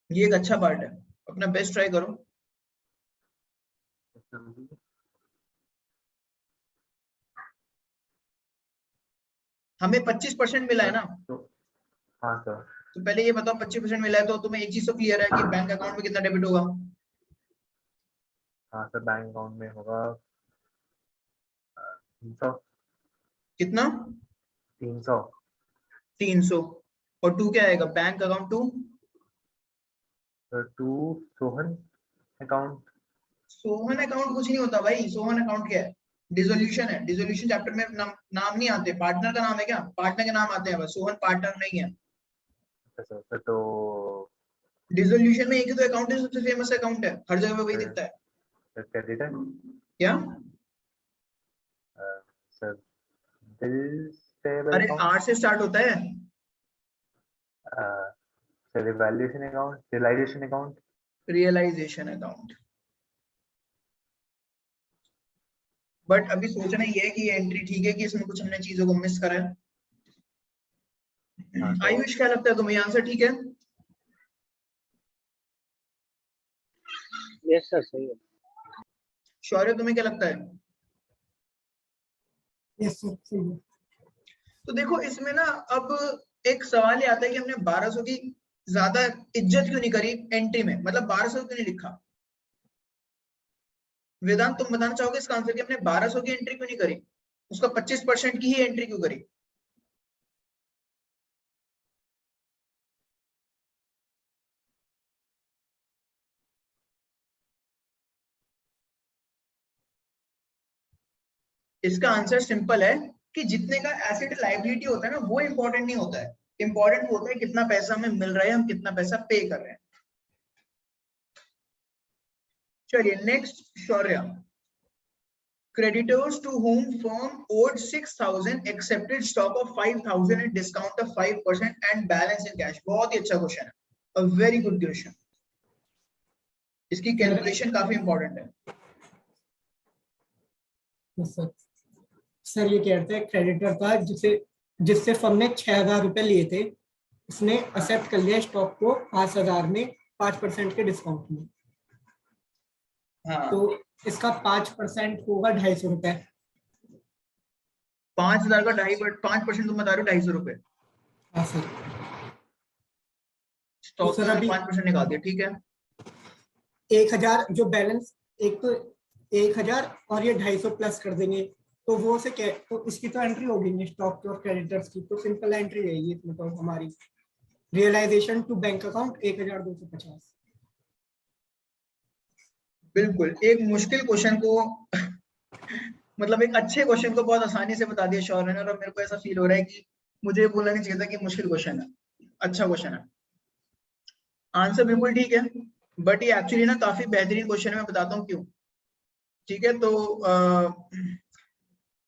ये एक अच्छा पार्ट है, अपना बेस्ट ट्राई करो। हमें 25% मिला है ना, तो हाँ सर। तो पहले ये बताओ 25% मिला है तो तुम्हें एक चीज तो क्लियर है कि बैंक अकाउंट में कितना डेबिट होगा। हाँ सर, बैंक अकाउंट में होगा 300। कितना? 300। 300। और टू क्या आएगा, bank account to? To Sohan account. Sohan account कुछ नहीं होता भाई, सोहन अकाउंट क्या है, डिसोल्यूशन है। डिसोल्यूशन चैप्टर में नाम नहीं आते, पार्टनर का नाम है क्या, पार्टनर के नाम आते हैं बस, सोहन पार्टनर नहीं है। सर तो डिसोल्यूशन में एक ही तो अकाउंट है, सबसे फेमस अकाउंट है, हर जगह पे वही दिखता है। क्रेडिट है। क्या? सर बिल पेबल अरे अकाउंट, आर से स्टार्ट होता है। Sir revaluation account, realisation account. Realisation account. But अभी सोचना ये है कि ये एंट्री ठीक है कि इसमें कुछ हमने चीजों को मिस करा है। हाँ तो आयुष क्या लगता है तुम्हें, ये आंसर ठीक है? यस सर सही है। शौर्य तुम्हें क्या लगता है? यस सर सही है। तो देखो इसमें ना अब एक सवाल ये आता है कि हमने 1200 की ज्यादा इज्जत क्यों नहीं करी एंट्री में, मतलब 1200 क्यों नहीं लिखा। वेदांत तुम बताना चाहोगे इसका आंसर कि हमने 1200 की एंट्री क्यों नहीं करी, उसका 25% की ही एंट्री क्यों करी? इसका आंसर सिंपल है कि जितने का एसेट लायबिलिटी होता है ना, वो इंपॉर्टेंट नहीं होता है। इंपॉर्टेंट होता है कितना पैसा हमें मिल रहा है, हम कितना पैसा पे कर रहे हैं। चलिए next, Shaurya. Creditors to whom firm owed 6,000 accepted stock of 5,000 and discount of 5% and balance in cash। बहुत ही अच्छा क्वेश्चन है, a very good question। इसकी कैलकुलेशन काफी इंपॉर्टेंट है। Yes sir. सर ये कहते हैं क्रेडिटर था जिससे फर्म ने 6,000 रुपए लिए थे, उसने एक्सेप्ट कर लिया स्टॉक को 5,000 में 5% के डिस्काउंट में। हाँ तो इसका 5% होगा 250 रुपए। 5,000 का 5% तुम बता रहे हो 250 रुपए। हाँ सर। स्टॉक सर में अभी 5% निकाल दिया, ठीक है। 1000 जो बैलेंस, एक तो 1000 और ये 250 प्लस कर देंगे, तो वो से क्या, तो इसकी तो एंट्री होगी स्टॉक और क्रेडिटर्स की, तो सिंपल एंट्री रहेगी इसमें तो हमारी, रियलाइजेशन टू बैंक अकाउंट 1250। बिल्कुल, एक मुश्किल क्वेश्चन को मतलब एक अच्छे क्वेश्चन को बहुत आसानी से बता दिया शौर्य ने, और अब मेरे को ऐसा फील हो रहा है कि मुझे बोलना नहीं चाहिए था कि मुश्किल क्वेश्चन है, अच्छा क्वेश्चन है। आंसर बिल्कुल ठीक है, बट ये एक्चुअली ना काफी बेहतरीन क्वेश्चन है, मैं बताता हूँ क्यों। ठीक है, तो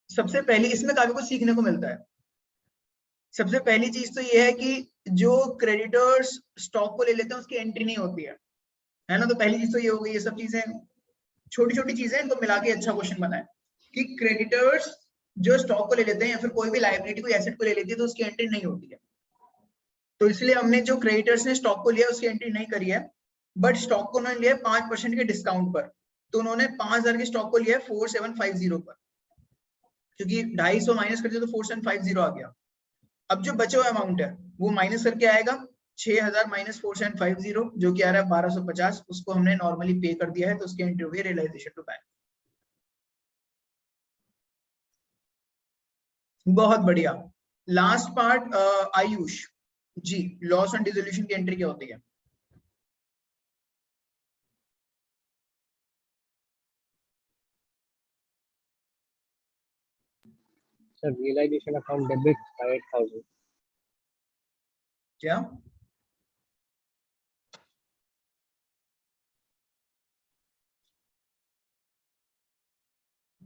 सबसे पहले इसमें काफी कुछ सीखने को मिलता है। सबसे पहली चीज तो ये है कि जो क्रेडिटर्स स्टॉक को ले लेते हैं उसकी एंट्री नहीं होती है ना। तो पहली चीज तो ये हो गई। ये सब चीजें छोटी छोटी चीजें इनको मिला के अच्छा क्वेश्चन बना है कि क्रेडिटर्स जो स्टॉक को ले लेते हैं या फिर कोई भी लाइबिलिटी, कोई एसेट को ले लेती है, तो उसकी एंट्री नहीं होती है। तो इसलिए हमने जो क्रेडिटर्स ने स्टॉक को लिया उसकी एंट्री नहीं करी है, बट स्टॉक को उन्होंने लिया 5% के डिस्काउंट पर। तो उन्होंने 5,000 के स्टॉक को लिया 4750 पर, क्योंकि 250 माइनस कर दिया तो 4750 आ गया। अब जो बचा हुआ अमाउंट है वो माइनस करके आएगा 6,000 माइनस 4750, जो कि आ रहा है 1250। उसको हमने नॉर्मली पे कर दिया है, तो उसकी एंट्री हो गई रियलाइजेशन टू बैंक। बहुत बढ़िया। Last part, Ayush ji, loss and dissolution की एंट्री क्या होती है? Sir realisation account debit by 8000। क्या?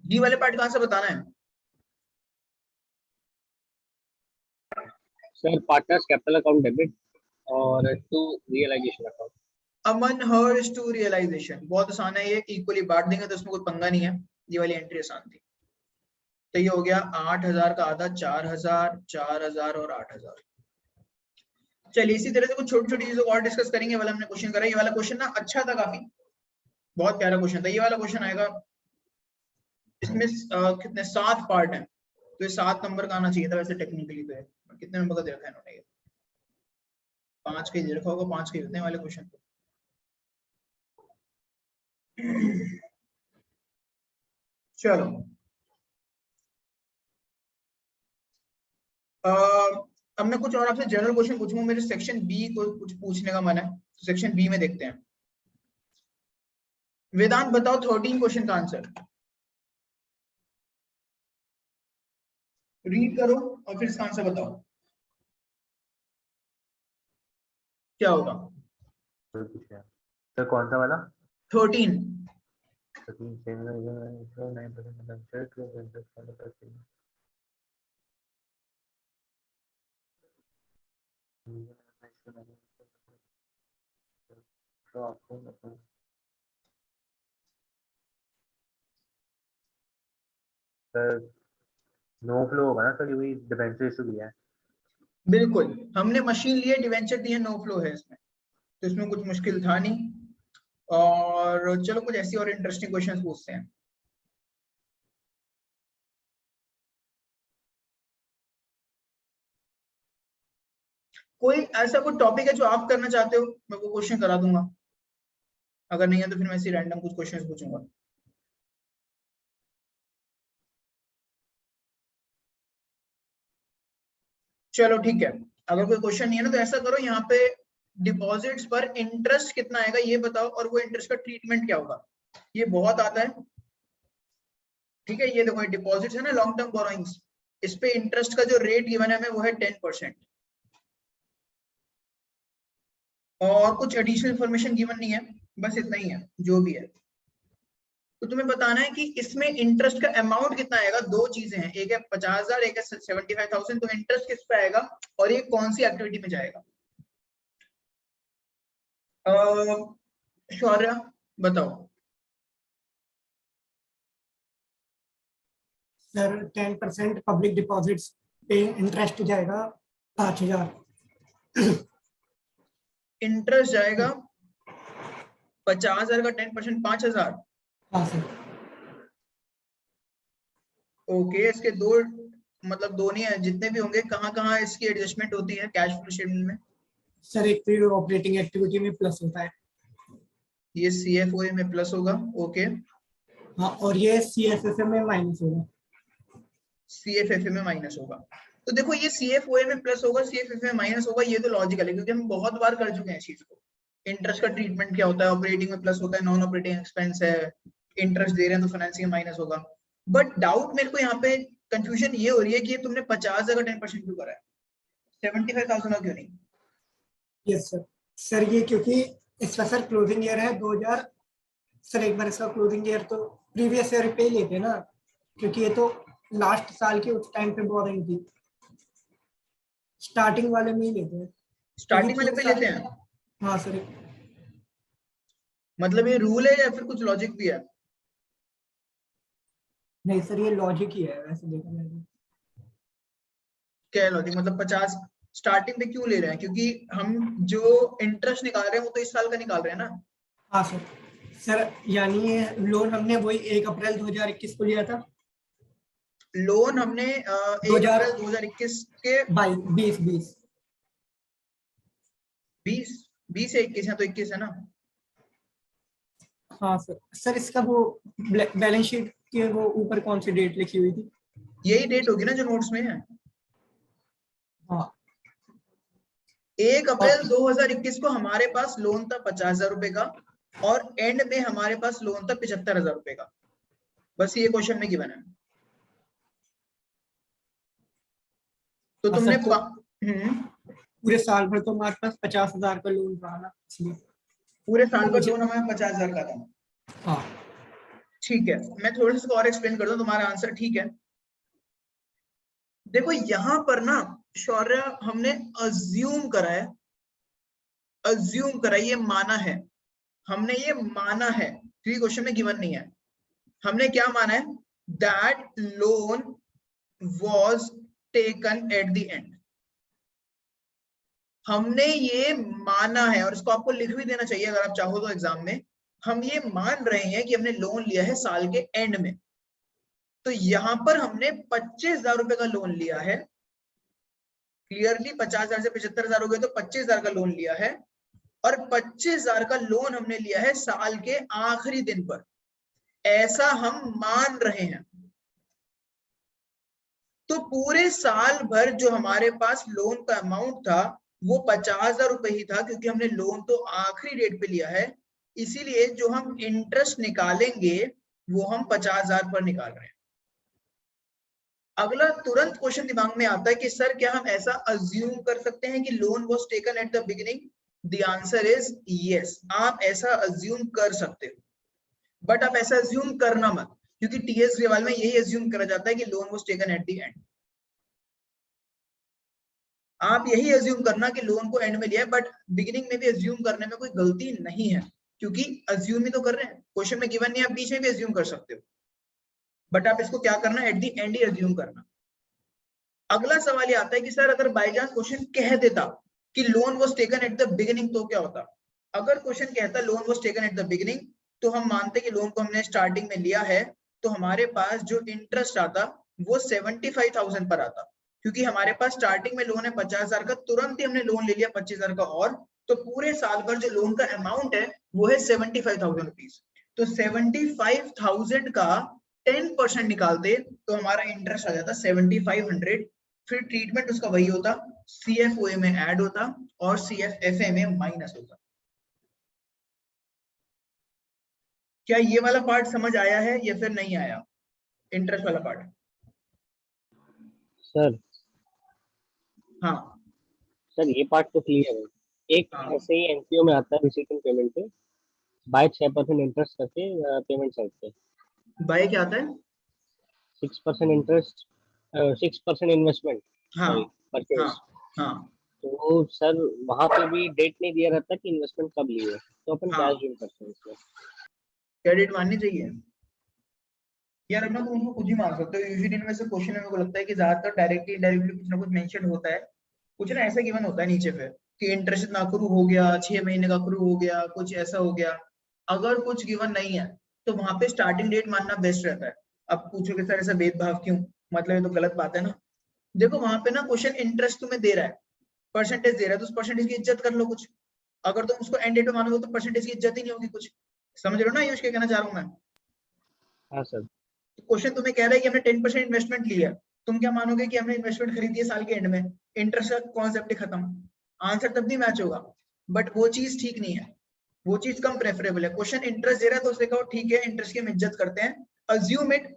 जी वाले पार्ट कहां से बताना है? Sir partners capital account debit और टू रियलाइजेशन अकाउंट। अमन हर्स टू रियलाइजेशन, बहुत आसान है ये, इक्वली बांट देंगे तो इसमें कोई पंगा नहीं है। ये वाली एंट्री आसान थी। तो ये हो गया 8,000 का आधा, 4,000, 4,000 और 8,000। चलिए इसी तरह से कुछ छोटी छोटी चीजों को और डिस्कस करेंगे। वाला हमने क्वेश्चन करा, ये वाला क्वेश्चन ना अच्छा था, काफी बहुत प्यारा क्वेश्चन था। ये वाला क्वेश्चन आएगा, इसमें कितने 7 पार्ट हैं, तो ये 7 नंबर का आना चाहिए था वैसे टेक्निकली। तो कितने नंबर का दे रखा है इन्होंने? ये 5 का ही दे रखा होगा, 5 के होते हैं वाले क्वेश्चन को। चलो अब मैं कुछ और आपसे जनरल क्वेश्चन पूछूंगा। मेरे सेक्शन बी को कुछ पूछने का मन है, तो सेक्शन बी में देखते हैं। वेदांत बताओ 13 क्वेश्चन का आंसर रीड करो और फिर इसका आंसर बताओ क्या होगा। तो कौन सा वाला? 13। नो फ्लो होगा ना सर, वही डिबेंचर इशू किया है। बिल्कुल, हमने मशीन लिए, डिवेंचर दिए, नो फ्लो है इसमें, तो इसमें कुछ मुश्किल था नहीं। और चलो कुछ ऐसी और इंटरेस्टिंग क्वेश्चंस पूछते हैं। कोई ऐसा कोई टॉपिक है जो आप करना चाहते हो, मैं वो क्वेश्चन करा दूंगा। अगर नहीं है तो फिर मैं ऐसे रैंडम कुछ क्वेश्चंस पूछूंगा। चलो ठीक है, अगर कोई क्वेश्चन नहीं है ना तो ऐसा करो, यहाँ पे डिपॉजिट्स पर इंटरेस्ट कितना आएगा ये बताओ, और वो इंटरेस्ट का ट्रीटमेंट क्या होगा। ये बहुत आता है। ठीक है, ये देखो डिपॉजिट्स है ना, लॉन्ग टर्म बोरोइंग्स, इस पे इंटरेस्ट का जो रेट गिवन है हमें वो है 10%। और कुछ एडिशनल इंफॉर्मेशन गिवन नहीं है, बस इतना ही है जो भी है। तो तुम्हें बताना है कि इसमें इंटरेस्ट का अमाउंट कितना आएगा। दो चीजें हैं, एक है 50,000, एक है 75,000। तो इंटरेस्ट किस पे आएगा और ये कौन सी एक्टिविटी में जाएगा? शौर्य बताओ। सर 10% पब्लिक डिपॉजिट्स पे इंटरेस्ट जाएगा 5,000। इंटरेस्ट जाएगा 50,000 का 10% 5,000। हाँ सर। ओके, इसके दो मतलब दो नहीं है, जितने भी होंगे कहाँ कहाँ इसकी एडजस्टमेंट होती है कैश फ्लो स्टेटमेंट में? सर एक तो ऑपरेटिंग एक्टिविटी में प्लस होता है। ये CFOA में प्लस होगा। ओके, हाँ, और ये CFFA में माइनस होगा। CFFA में माइनस होगा। तो देखो ये CFOA में प्लस होगा, CFFA में माइनस होगा, ये तो लॉजिकल है क्योंकि हम बहुत बार कर चुके हैं इस चीज को। इंटरेस्ट का ट्रीटमेंट क्या होता है, ऑपरेटिंग में प्लस होता है, नॉन ऑपरेटिंग एक्सपेंस है, इंटरेस्ट दे रहे हैं तो फाइनेंसिंग में माइनस होगा। बट डाउट मेरे को यहाँ पे कंफ्यूजन ये हो रही है कि ये तुमने 50 का 10% क्यों करा है, 75,000 का क्यों नहीं? Yes sir. सर ये क्योंकि इसका सर क्लोजिंग ईयर है 2000। सर एक बार इसका क्लोजिंग ईयर तो प्रीवियस ईयर पे ही लेते ना, क्योंकि ये तो लास्ट साल की उस टाइम पे बोरिंग थी, स्टार्टिंग वाले में ही लेते हैं। स्टार्टिंग वाले पे लेते हैं? हाँ सर। मतलब ये रूल है या फिर कुछ लॉजिक भी है? नहीं सर, ये लॉजिक ही है वैसे देखा जाए तो। क्या है लॉजिक? मतलब 50 स्टार्टिंग पे क्यों ले रहे हैं? क्योंकि हम जो इंटरेस्ट निकाल रहे हैं वो तो इस साल का निकाल रहे हैं ना। हाँ सर। सर यानी ये लोन हमने वही 1 अप्रैल 2021 को लिया था। लोन हमने 1 अप्रैल 2021 के 20 20 से 21 है, तो 21 है ना। हाँ सर। सर इसका वो बैलेंस शीट के वो ऊपर कौन सी डेट लिखी हुई थी? यही डेट होगी ना जो नोट्स में है। हाँ। 1 अप्रैल 2021 को हमारे पास लोन था 50,000 रुपए का और एंड में हमारे पास लोन था 75,000 रुपए का। बस ये क्वेश्चन में गिवन है। तो तुमने पूरे साल भर तो हमारे पास 50,000 का लोन रहा ना, इसलिए पूरे साल का लोन हमें 50,000 का था। हाँ ठीक है, मैं थोड़ा सा और एक्सप्लेन कर दूं, तुम्हारा आंसर ठीक है। देखो यहाँ पर ना शौर्य, हमने अज्यूम करा है, ये माना है, हमने ये माना है क्योंकि क्वेश्चन में गिवन नहीं है। हमने क्या माना है? That loan was taken at the end. हमने ये माना है और इसको आपको लिख भी देना चाहिए अगर आप चाहो तो एग्जाम में। हम ये मान रहे हैं कि हमने लोन लिया है साल के एंड में। तो यहां पर हमने 25,000 रुपए का लोन लिया है। क्लियरली 50,000 से 75,000 हो गए तो 25,000 का लोन लिया है और 25,000 का लोन हमने लिया है साल के आखिरी दिन पर, ऐसा हम मान रहे हैं। तो पूरे साल भर जो हमारे पास लोन का अमाउंट था वो 50,000 रुपए ही था क्योंकि हमने लोन तो आखिरी डेट पे लिया है, इसीलिए जो हम इंटरेस्ट निकालेंगे वो हम 50,000 पर निकाल रहे हैं। अगला तुरंत क्वेश्चन दिमाग में आता है कि सर क्या हम ऐसा अज्यूम कर सकते हैं कि loan was taken at the beginning? The answer is yes, आप ऐसा अज्यूम कर सकते हो, बट आप ऐसा अज्यूम करना मत, क्योंकि टीएस सवाल में यही अज्यूम करा जाता है कि loan was taken at the end. आप यही अज्यूम करना कि लोन को एंड में लिया है, बट बिगिनिंग में भी अज्यूम करने में कोई गलती नहीं है क्योंकि अज्यूम ही तो कर रहे हैं, क्वेश्चन में गिवन नहीं, आप बीच में भी अज्यूम कर सकते हो, बट आप इसको क्या करना, at the and he assume करना। अगला सवाल ये आता है कि सर अगर बाय चांस क्वेश्चन कह देता कि loan was taken at the beginning तो क्या होता? अगर क्वेश्चन कहता loan was taken at the beginning तो हम मानते कि लोन को हमने स्टार्टिंग में लिया है, तो हमारे पास जो इंटरेस्ट आता वो 75,000 पर आता, क्योंकि हमारे पास स्टार्टिंग में लोन है 50,000 का, तुरंत ही हमने लोन ले लिया 25,000 का और, तो पूरे साल भर जो लोन का अमाउंट है वो है 75,000 रुपीज। तो 75,000 का 10% निकालते तो हमारा इंटरेस्ट आ जाता 7,500। फिर ट्रीटमेंट उसका वही होता, CFOA में ऐड होता और CFFA में माइनस होता। क्या ये वाला पार्ट समझ आया है या फिर नहीं आया, इंटरेस्ट वाला पार्ट? सर हाँ सर ये पार्ट तो क्लियर है। एक हाँ। ऐसे ही एनपीओ में आता है रिसीटिंग पेमेंट पे बाय 6% इंटरेस्ट करके पेमेंट साइड पे बाय क्या आता है? 6% इंटरेस्ट 6% इन्वेस्टमेंट हाँ सॉरी परचेज। हाँ हाँ तो सर वहां पे भी डेट नहीं दिया रहता कि इन्वेस्टमेंट कब लिए, तो अपन हाँ। क्या कर सकते हैं इसमें? क्रेडिट माननी चाहिए यार, अपना तो उनको खुद ही मान सकते हो। यूजुअली में से क्वेश्चन में मेरे को लगता है कि ज्यादातर डायरेक्टली इनडायरेक्टली कुछ ना कुछ मेंशन होता है, कुछ ना ऐसा गिवन होता है नीचे पे कि इंटरेस्ट इतना अक्रू हो गया, 6 महीने का अक्रू हो गया, कुछ ऐसा हो गया। अगर कुछ गिवन नहीं है तो वहां पे स्टार्टिंग डेट मानना बेस्ट रहता है। अब पूछोगे सर ऐसा भेदभाव क्यों, मतलब ये तो गलत बात है ना। देखो वहां पे ना क्वेश्चन इंटरेस्ट तुम्हें दे रहा है, परसेंटेज दे रहा है, तो उस परसेंटेज की इज्जत कर लो कुछ। अगर तुम उसको एंड डेट में मानोगे तो परसेंटेज की इज्जत ही नहीं होगी कुछ। समझ रहे हो ना ये क्या कहना चाह रहा हूँ मैं। हाँ सर। क्वेश्चन तुम्हें कह रहा है कि हमने 10% इन्वेस्टमेंट लिया, तुम क्या मानोगे कि हमने इन्वेस्टमेंट खरीदी है साल के एंड में, इंटरेस्ट का कॉन्सेप्ट खत्म, आंसर तब भी मैच होगा। बट वो चीज ठीक नहीं है, वो चीज कम प्रेफरेबल है। क्वेश्चन इंटरेस्ट दे रहा है तो उससे कहो ठीक है इंटरेस्ट की हम इज्जत करते हैं, अज्यूम इट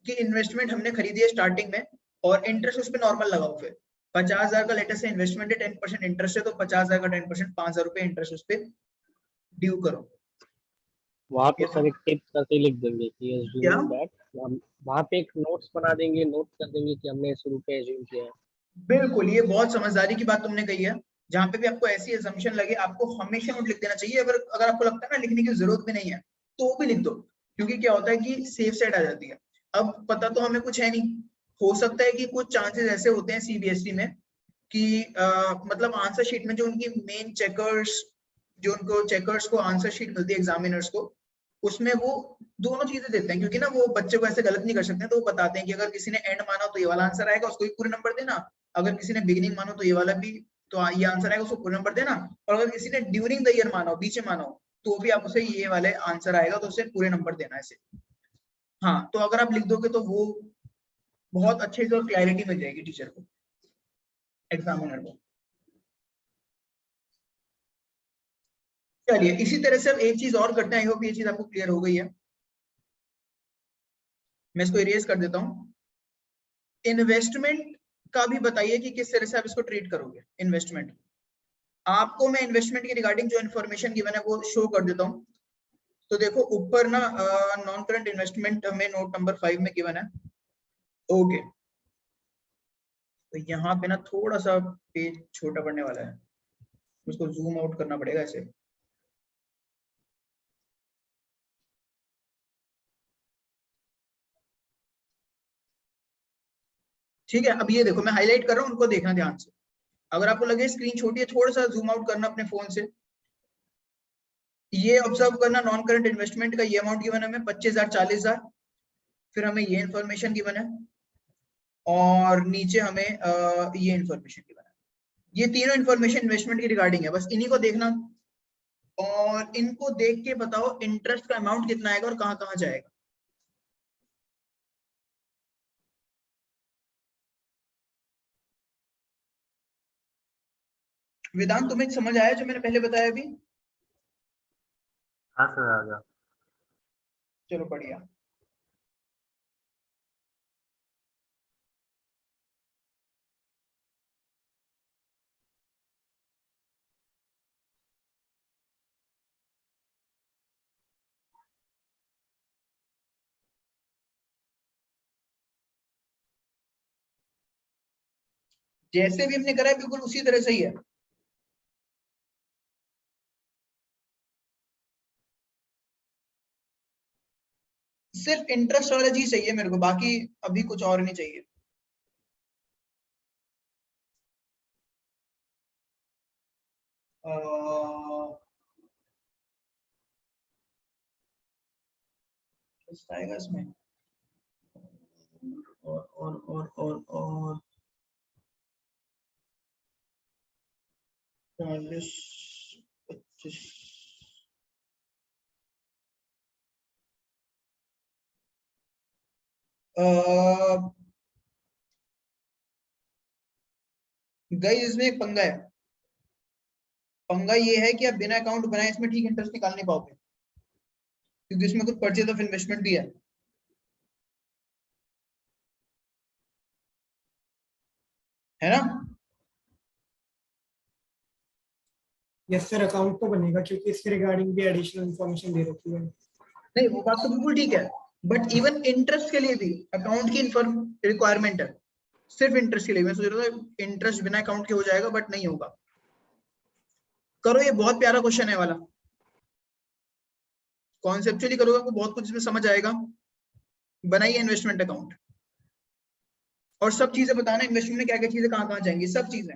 कि इन्वेस्टमेंट हमने खरीदी है स्टार्टिंग में और इंटरेस्ट उस पर नॉर्मल लगाओ। फिर 50,000 का लेटेस्ट से इन्वेस्टमेंट है, 10% इंटरेस्ट है, तो 50,000 का 10% 5,000 रुपए इंटरेस्ट उस पर ड्यू करो। वहाँ पे ये सर एक टिप करके लिख देंगे कि क्या assume that, हम वहाँ पे एक नोट्स बना देंगे, नोट कर देंगे कि हमने शुरू पे एज्यूम किया है। बिल्कुल, ये बहुत समझदारी की बात तुमने कही है। जहां पे भी आपको ऐसी असम्पशन लगे आपको हमेशा नोट लिख देना चाहिए। अगर अगर आपको लगता है ना लिखने की जरूरत भी नहीं है तो वो भी लिख दो, क्योंकि क्या होता है कि सेफ साइड आ जाती है। अब पता तो हमें कुछ है नहीं, हो सकता है कि कुछ चांसेस ऐसे होते हैं सीबीएसई में कि मतलब आंसर शीट में जो उनकी मेन चेकर्स, जो उनको चेकर्स को आंसर शीट मिलती है एग्जामिनर्स को, उसमें वो दोनों चीजें देते हैं, क्योंकि ना वो बच्चे को ऐसे गलत नहीं कर सकते। तो वो बताते हैं कि अगर किसी ने एंड माना तो ये वाला आंसर आएगा, उसको भी पूरे नंबर देना। अगर किसी ने बिगिनिंग मानो तो ये वाला भी, तो ये आंसर आएगा, उसको पूरे नंबर देना। और अगर किसी ने ड्यूरिंग द ईयर माना हो, बीच में माना हो, तो भी आप उसे ये वाले आंसर आएगा तो उसे पूरे नंबर देना ऐसे। हाँ, तो अगर आप लिख दोगे तो वो बहुत अच्छे से क्लैरिटी मिल जाएगी टीचर को, एग्जामिनर को। चलिए इसी तरह से अब एक चीज और करते हैं, आई होप ये चीज आपको क्लियर हो गई है। मैं इसको इरेज कर देता हूँ। इन्वेस्टमेंट का भी बताइए कि किस तरह से आप इसको ट्रीट करोगे। इन्वेस्टमेंट आपको मैं इन्वेस्टमेंट के रिगार्डिंग जो इन्फॉर्मेशन गिवन है वो शो कर देता हूँ। तो देखो ऊपर ना नॉन करंट इन्वेस्टमेंट में नोट नंबर 5 में गिवन है। ओके, तो यहाँ पे ना थोड़ा सा पेज छोटा पड़ने वाला है, उसको जूम आउट करना पड़ेगा ऐसे। ठीक है, अब ये देखो मैं हाईलाइट कर रहा हूँ, उनको देखना ध्यान से। अगर आपको लगे स्क्रीन छोटी है, थोड़ा सा जूम आउट करना अपने फोन से। ये ऑब्जर्व करना, नॉन करंट इन्वेस्टमेंट का ये अमाउंट गिवन है हमें 25,000 40,000। फिर हमें ये इन्फॉर्मेशन गिवन है और नीचे हमें ये इन्फॉर्मेशन गिवन है। ये तीनों इन्फॉर्मेशन इन्वेस्टमेंट की रिगार्डिंग है, बस इन्हीं को देखना और इनको देख के बताओ इंटरेस्ट का अमाउंट कितना आएगा और कहाँ कहाँ जाएगा। वेदांत तुम्हें समझ आया जो मैंने पहले बताया अभी? हाँ सर आ गया। चलो बढ़िया। जैसे भी हमने करा है बिल्कुल उसी तरह से ही है। सिर्फ इंटरेस्ट वाला चीज चाहिए मेरे को, बाकी अभी कुछ और नहीं चाहिए। आएगा इसमें और 40 25 गई इसमें एक पंगा है। पंगा ये है कि आप बिना अकाउंट बनाए इसमें ठीक इंटरेस्ट निकाल नहीं पाओगे, क्योंकि इसमें कुछ परचेज ऑफ इन्वेस्टमेंट भी है ना। यस सर, अकाउंट तो बनेगा क्योंकि इसके रिगार्डिंग भी एडिशनल इंफॉर्मेशन दे रखी है। नहीं वो बात तो बिल्कुल ठीक है, बट इवन इंटरेस्ट के लिए भी अकाउंट की रिक्वायरमेंट है। सिर्फ इंटरेस्ट के लिए मैं सोच रहा था इंटरेस्ट बिना अकाउंट के हो जाएगा, बट नहीं होगा। करो, ये बहुत प्यारा क्वेश्चन है वाला। कॉन्सेप्चुअली करोगे आपको बहुत कुछ इसमें समझ आएगा। बनाइए इन्वेस्टमेंट अकाउंट और सब चीजें बताना इन्वेस्टमेंट में क्या क्या चीजें कहाँ कहाँ जाएंगी, सब चीजें।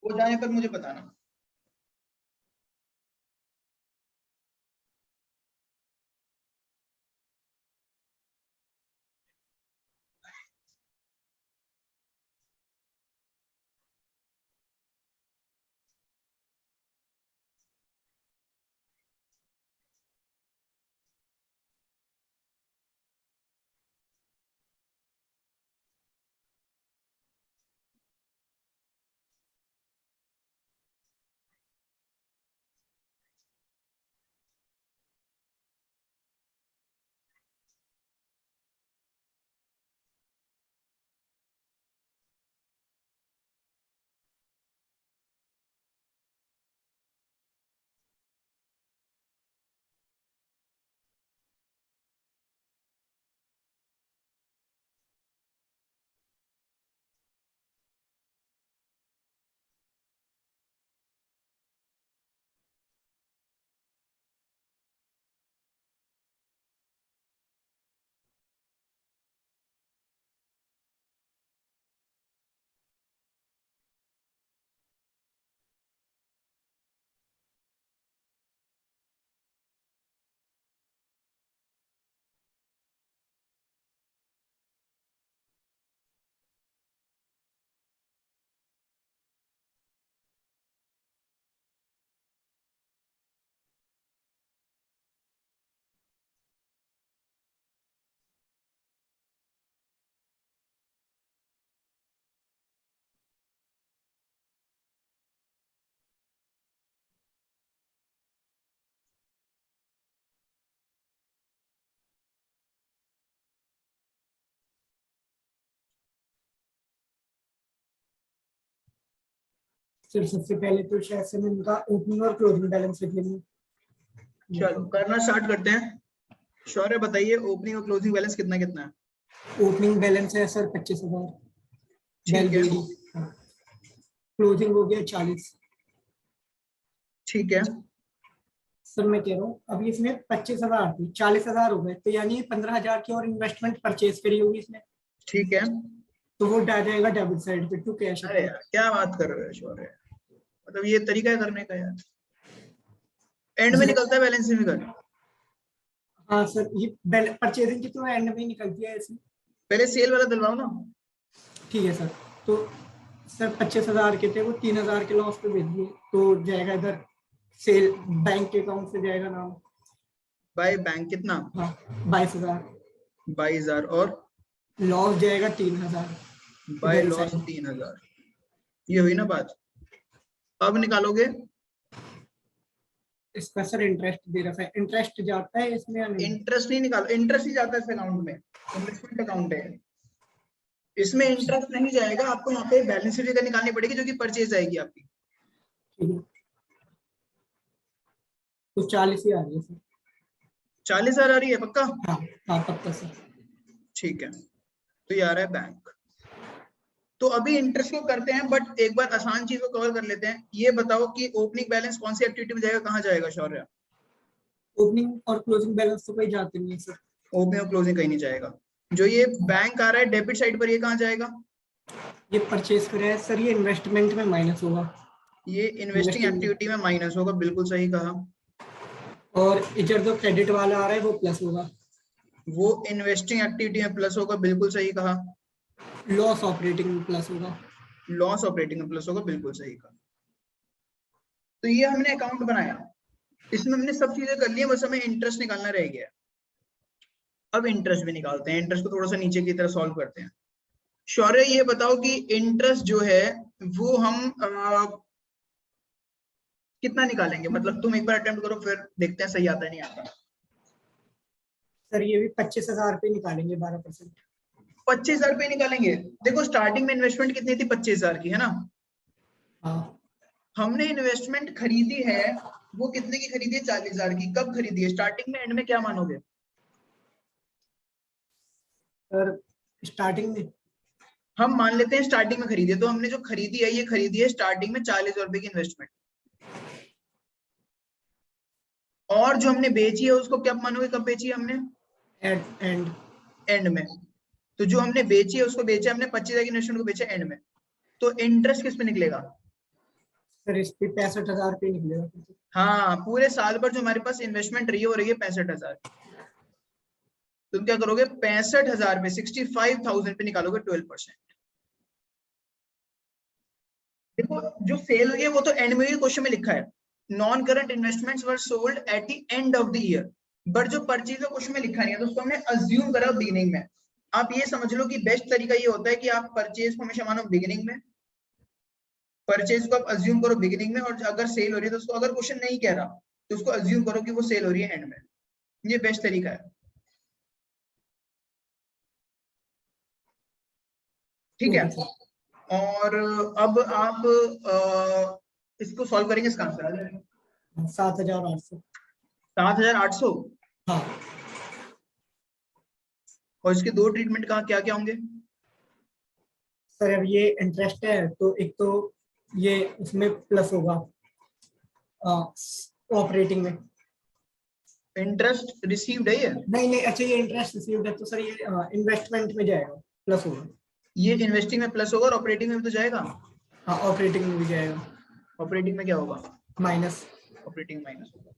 हो जाने पर मुझे बताना। सर सबसे पहले तो शायद से मैं इनका ओपनिंग और क्लोजिंग बैलेंस लिख लेंगे। चलो करना स्टार्ट करते हैं। शौर्य बताइए ओपनिंग और क्लोजिंग बैलेंस कितना कितना है? ओपनिंग बैलेंस है सर 25,000। ठीक है। क्लोजिंग हो गया 40। ठीक है। सर मैं कह रहा हूँ अभी इसमें 25,000 थी, 40,000 हो गए, तो यानी 15,000 की और इन्वेस्टमेंट परचेज करी होगी इसमें, ठीक है। तो वो आ जाएगा डेबिट साइड पे टू कैश। अरे यार क्या बात कर रहे हो शौर्य, मतलब ये तरीका है करने का यार, एंड में निकलता है बैलेंस में कर। हाँ सर, ये परचेजिंग की तो एंड में ही निकलती है इसमें। पहले सेल वाला दिलवाओ ना। ठीक है सर, तो सर 25,000 के थे वो 3,000 के लॉस पे भेज दिए, तो जाएगा इधर सेल बैंक के अकाउंट से जाएगा नाम। बाय बैंक कितना? हाँ 22,000। 22,000 और लॉस जाएगा 3,000। बाय इधर ही लॉस side। 3,000। ये हुई ना बात। अब निकालोगे इसका सर इंटरेस्ट दे रखा है, इंटरेस्ट जाता है इसमें या नहीं? इंटरेस्ट नहीं निकालो, इंटरेस्ट ही जाता है इस अकाउंट में, इन्वेस्टमेंट अकाउंट है, इसमें इंटरेस्ट नहीं जाएगा। आपको यहाँ पे बैलेंस शीट निकालनी पड़ेगी जो कि परचेज आएगी आपकी। ठीक है, तो 40 ही आ रही है सर। 40,000 आ रही है पक्का? हाँ हाँ पक्का सर। ठीक है, तो ये आ रहा है बैंक। तो अभी इंटरेस्ट को करते हैं, बट एक बार आसान चीज को कवर कर लेते हैं। ये बताओ कि ओपनिंग बैलेंस कौन सी एक्टिविटी में जाएगा, कहाँ जाएगा शौर्य? ओपनिंग और क्लोजिंग बैलेंस तो कोई जाते नहीं है सर। ओपनिंग और क्लोजिंग कहीं नहीं जाएगा। जो ये बैंक आ रहा है डेबिट साइड पर, ये कहाँ जाएगा? ये परचेज करा है सर, ये इन्वेस्टमेंट में माइनस होगा। ये इन्वेस्टिंग एक्टिविटी में माइनस होगा, बिल्कुल सही कहा। और इधर जो क्रेडिट वाला आ रहा है वो प्लस होगा। वो इन्वेस्टिंग एक्टिविटी में प्लस होगा, बिल्कुल सही कहा। लॉस ऑपरेटिंग में प्लस होगा। लॉस ऑपरेटिंग में प्लस होगा, बिल्कुल सही कहा। तो ये हमने अकाउंट बनाया, इसमें हमने सब चीजें कर ली है, बस हमें इंटरेस्ट निकालना रह गया। अब इंटरेस्ट भी निकालते हैं, इंटरेस्ट को थोड़ा सा नीचे की तरह सॉल्व करते हैं। शौर्य ये बताओ कि इंटरेस्ट जो है वो हम कितना निकालेंगे? मतलब तुम एक बार अटेम्प्ट करो, फिर देखते हैं सही आता है नहीं आता। सर ये भी 25,000 पे निकालेंगे 12%। 25,000 रुपये निकालेंगे। देखो स्टार्टिंग में इन्वेस्टमेंट कितनी थी? 25,000 की, है ना? हाँ हमने इन्वेस्टमेंट खरीदी है, वो कितने की खरीदी है? 40,000 की। कब खरीदी है? स्टार्टिंग में, एंड में क्या मानोगे? सर स्टार्टिंग में हम मान लेते हैं स्टार्टिंग में खरीदी है, तो हमने जो खरीदी है, ये खरीदी है स्टार्टिंग में 40,000 रुपए की इन्वेस्टमेंट। और जो हमने बेची है उसको क्या मानोगे, कब बेची है हमने? एंड एंड में। तो जो हमने बेची है उसको बेचा हमने 25,000 की इन्वेस्टमेंट को बेचा एंड में। तो इंटरेस्ट किस पे निकलेगा? सर इस पे 65,000 रुपये निकलेगा फिर तो। हाँ, पूरे साल भर जो हमारे पास इन्वेस्टमेंट रही है वो रही है 65,000। तुम क्या करोगे, 65,000 में 65,000 पे निकालोगे 12%। देखो जो सेल हुई है वो तो एंड में ही क्वेश्चन में लिखा है, non current investments were sold at the end of the year, but जो परचेज है क्वेश्चन में लिखा नहीं है, तो उसको हमने अज्यूम करा बिगिनिंग में। आप ये समझ लो कि बेस्ट तरीका ये होता है कि आप परचेज को हमेशा मानो बिगिनिंग में, परचेज को आप अज्यूम करो बिगिनिंग में, और अगर सेल हो रही है तो उसको, अगर क्वेश्चन नहीं कह रहा तो उसको अज्यूम करो कि वो सेल हो रही है एंड में। ये बेस्ट तरीका है, ठीक है। और अब आप इसको सॉल्व करेंगे, इसका आंसर आ जाएगा 7,800। 7,800। हाँ और इसके दो ट्रीटमेंट कहाँ क्या क्या होंगे? सर अब ये इंटरेस्ट है तो एक तो ये इसमें प्लस होगा ऑपरेटिंग में। इंटरेस्ट रिसीव्ड है ये? नहीं अच्छा ये इंटरेस्ट रिसीव्ड है तो सर ये इन्वेस्टमेंट में जाएगा, प्लस होगा। ये इन्वेस्टिंग में प्लस होगा और ऑपरेटिंग में भी तो जाएगा। हाँ ऑपरेटिंग में भी जाएगा, ऑपरेटिंग में क्या होगा? माइनस। ऑपरेटिंग माइनस होगा।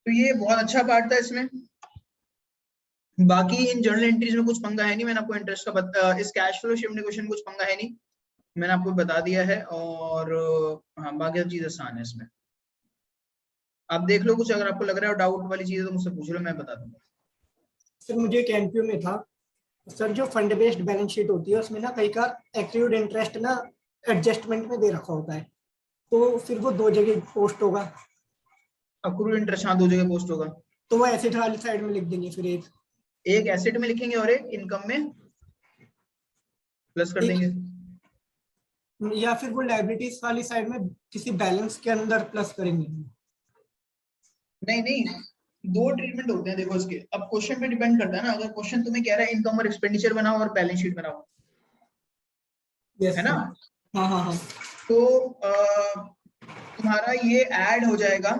तो ये बहुत अच्छा पार्ट था इसमें। बाकी इन जर्नल एंट्रीज में कुछ पंगा है नहीं, मैंने आपको इंटरेस्ट का इस कैश फ्लो शिफ्ट क्वेश्चन कुछ पंगा है नहीं, मैंने आपको बता दिया है। और हाँ, बाकी सब चीज आसान है इसमें। आप देख लो, कुछ अगर आपको लग रहा है डाउट वाली चीज है तो मुझसे पूछ लो, मैं बता दूंगा। सर मुझे एक एनपीओ में था सर, जो फंड बेस्ड बैलेंस शीट होती है उसमें ना कई बार एक्रूड इंटरेस्ट ना एडजस्टमेंट में दे रखा होता है, तो फिर वो दो जगह पोस्ट होगा। अक्रूड इंटरेस्ट, हाँ, दो जगह पोस्ट होगा। तो वो एसेट वाली साइड में लिख देंगे, फिर एक एसेट में लिखेंगे और एक इनकम में प्लस कर देंगे, या फिर वो लायबिलिटीज वाली साइड में किसी बैलेंस के अंदर प्लस करेंगे। नहीं नहीं, दो ट्रीटमेंट होते हैं देखो इसके। अब क्वेश्चन पे डिपेंड करता है ना, अगर क्वेश्चन तुम्हें कह रहा है इनकम और एक्सपेंडिचर बनाओ और बैलेंस शीट बनाओ, यस है ना? हाँ तो तुम्हारा ये ऐड हो जाएगा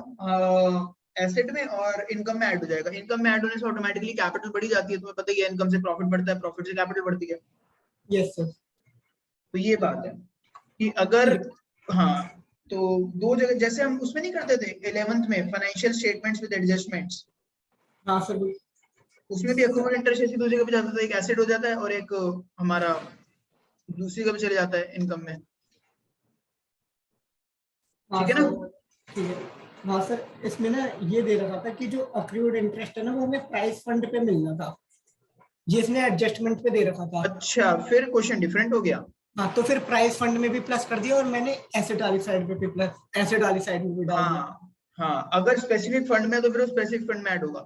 एसेट में और इनकम में ऐड हो जाएगा। इनकम में ऐड होने से ऑटोमेटिकली कैपिटल बढ़ी जाती है, तुम्हें पता ही है, इनकम से प्रॉफिट बढ़ता है, प्रॉफिट से कैपिटल बढ़ती है। Yes sir. तो ये बात है कि अगर, हाँ, तो दो जगह जैसे हम उसमें नहीं करते थे 11th में फाइनेंशियल स्टेटमेंट्स विद एडजस्टमेंट्स, हाँ सर उसमें भी अक्रूवल इंटरेस्ट ऐसी दो जगह पे जाता था, एक एसेट हो जाता है और एक हमारा दूसरी जगह पे चले जाता है इनकम में, ठीक है ना? ठीक है। हाँ सर, इसमें ना ये दे रखा था कि जो अक्रूड इंटरेस्ट है ना वो हमें प्राइस फंड पे मिलना था, जिसने एडजस्टमेंट पे दे रखा था। अच्छा, फिर क्वेश्चन डिफरेंट हो गया। हाँ तो फिर प्राइस फंड में भी प्लस कर दिया और मैंने एसेट वाली साइड पे भी प्लस, एसेट वाली साइड में भी डाल दिया। हाँ, अगर स्पेसिफिक फंड में तो फिर स्पेसिफिक फंड में ऐड होगा,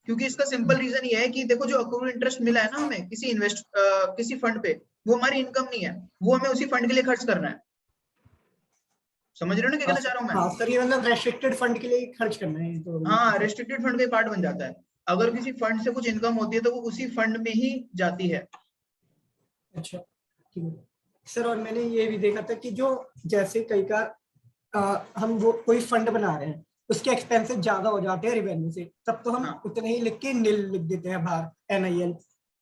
क्योंकि इसका सिंपल रीजन ये है कि देखो जो अक्रूवल इंटरेस्ट मिला है ना हमें किसी फंड पे, वो हमारी इनकम नहीं है, वो हमें उसी फंड के लिए खर्च करना है। समझ रहे हो ना क्या कहना चाह रहा हूँ मैं? हाँ सर, ये मतलब रेस्ट्रिक्टेड फंड के लिए खर्च करना है तो। हाँ, रेस्ट्रिक्टेड फंड का पार्ट बन जाता है। अगर किसी फंड से कुछ इनकम होती है तो वो उसी फंड में ही जाती है। अच्छा ठीक है सर। और मैंने ये भी देखा था कि जो जैसे कई बार हम वो कोई फंड बना रहे हैं, उसके एक्सपेंसेस ज्यादा हो जाते हैं रेवेन्यू से, तब तो हम उतने ही लिख के नील लिख देते हैं बाहर NIL,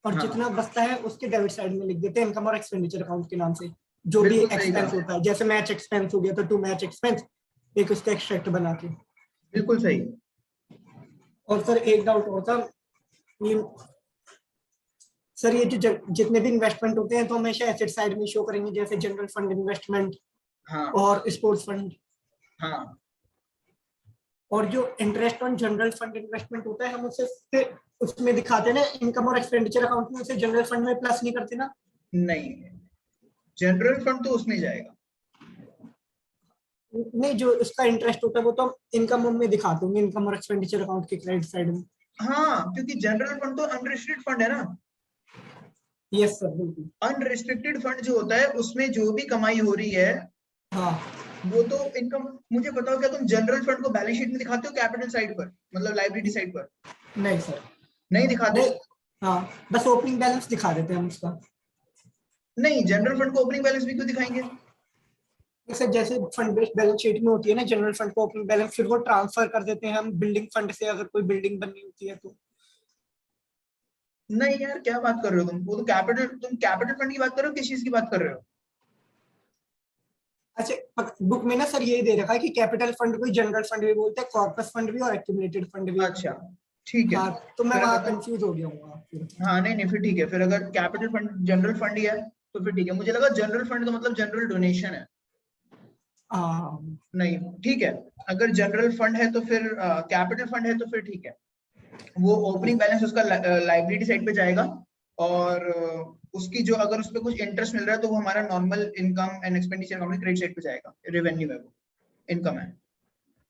और जितना बचता है उसके डेबिट साइड में लिख देते हैं इनकम और एक्सपेंडिचर अकाउंट के नाम से, जो भी एक्सपेंस होता है। जैसे मैच एक्सपेंस हो गया तो टू मैच एक्सपेंस, एक उसका एक्सट्रैक्ट बना के। बिल्कुल सही। और सर एक डाउट और था, ये सर ये जो जितने भी इन्वेस्टमेंट होते हैं तो हमेशा एसेट साइड में शो करेंगे, जैसे जनरल फंड इन्वेस्टमेंट और स्पोर्ट्स फंड। हाँ, और जो interest on general fund investment होता है हम उसे उसमें दिखाते हैं ना इनकम और एक्सपेंडिचर अकाउंट में, उसे जनरल फंड में प्लस नहीं करते ना? नहीं, जनरल फंड तो उसमें जाएगा। नहीं, जो उसका इंटरेस्ट होता है वो तो हम इनकम में दिखाते होंगे, इनकम और एक्सपेंडिचर अकाउंट के क्रेडिट साइड में। हाँ, क्योंकि जनरल फंड तो अनरिस्ट्रिक्टेड फंड है ना। यस सर बिल्कुल। अनरिस्ट्रिक्टेड फंड जो होता है उसमें जो भी कमाई हो रही है, हाँ वो तो इनकम। मुझे बताओ, क्या तुम जनरल फंड को बैलेंस शीट में दिखाते हो कैपिटल साइड पर, मतलब लायबिलिटी साइड पर? नहीं सर, नहीं दिखाते। नहीं, हाँ बस ओपनिंग बैलेंस दिखा देते हैं हम उसका। नहीं, जनरल फंड को ओपनिंग बैलेंस भी क्यों दिखाएंगे? सर जैसे फंड बेस्ड बैलेंस शीट में होती है ना जनरल फंड को ओपनिंग बैलेंस, फिर वो ट्रांसफर कर देते हैं हम बिल्डिंग फंड से, अगर कोई बिल्डिंग बननी होती है तो। नहीं यार, क्या बात कर रहे हो तुम? वो तो कैपिटल, तुम कैपिटल फंड की बात कर रहे हो, किस चीज की बात कर रहे हो? अच्छा, बुक में ना सर यही दे रखा है कि कैपिटल फंड को जनरल फंड भी बोलते हैं, कॉर्पस फंड भी और एक्यूमुलेटेड फंड भी। अच्छा ठीक है। हाँ, तो मैं फिर वहां अगर- कंफ्यूज हो गया हूँ फिर। हाँ नहीं नहीं, फिर ठीक है। फिर अगर कैपिटल फंड जनरल फंड ही है तो फिर ठीक है। मुझे लगा जनरल फंड का मतलब जनरल डोनेशन है। हाँ नहीं ठीक है, अगर जनरल फंड है तो फिर कैपिटल फंड है तो फिर ठीक है। वो ओपनिंग बैलेंस उसका लाइबिलिटी साइड पे जाएगा, और उसकी जो अगर उस पर कुछ इंटरेस्ट मिल रहा है तो वो हमारा normal income and expenditure account credit side पे जाएगा, रेवेन्यू है वो, इनकम है।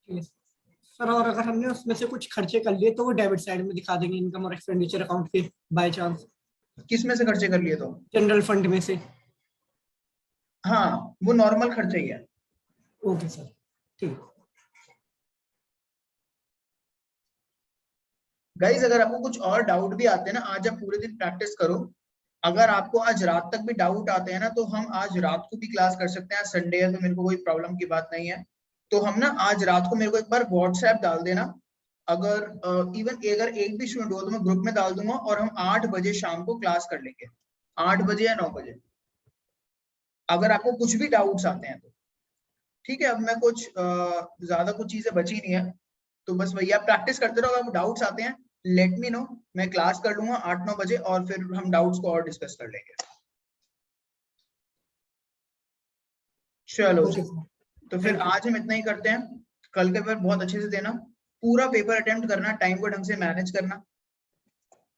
सर, और अगर हमने उसमें से कुछ खर्चे कर लिए तो वो डेबिट साइड में दिखा देंगे इनकम और एक्सपेंडिचर अकाउंट के, बाय चांस किस में से खर्चे कर लिए तो? जनरल फंड में से। हाँ वो नॉर्मल खर्चा ही है। ओके सर, ठीक। गाइज अगर आपको कुछ और डाउट भी आते हैं ना, आज आप पूरे दिन प्रैक्टिस करो। अगर आपको आज रात तक भी डाउट आते हैं ना, तो हम आज रात को भी क्लास कर सकते हैं। संडे है तो मेरे को कोई प्रॉब्लम की बात नहीं है। तो हम ना आज रात को मेरे को एक बार व्हाट्सएप डाल देना। अगर इवन अगर एक भी स्टूडेंट हो तो मैं ग्रुप में डाल दूंगा, और हम 8 बजे शाम को क्लास कर लेंगे, 8 बजे या 9 बजे, अगर आपको कुछ भी डाउट्स आते हैं तो। ठीक है, अब मैं कुछ ज्यादा कुछ चीजें बची नहीं है, तो बस वही आप प्रैक्टिस करते रहो। अगर डाउट्स आते हैं लेट मी नो, मैं क्लास कर लूंगा 8-9 बजे, और फिर हम डाउट्स को और डिस्कस कर लेंगे। चलो ओके जी, सर, तो फिर Thank you. आज हम इतना ही करते हैं। कल के पेपर बहुत अच्छे से देना, पूरा पेपर अटेम्प्ट करना, टाइम को ढंग से मैनेज करना,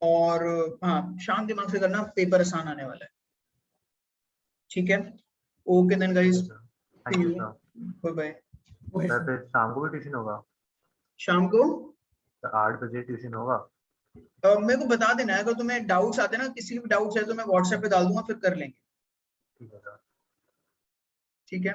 और हाँ शांत दिमाग से करना, पेपर आसान आने वाला है। ठीक है, okay then guys, thank you sir. Bye bye. Okay sir sir. फिर शाम को भी ट्यूशन होगा? शाम को तो 8 बजे ट्यूशन होगा? मेरे को बता देना है, अगर तुम्हें डाउट्स आते हैं ना, किसी भी डाउट्स है तो मैं व्हाट्सएप पे डाल दूंगा, फिर कर लेंगे। ठीक है सर। ठीक है।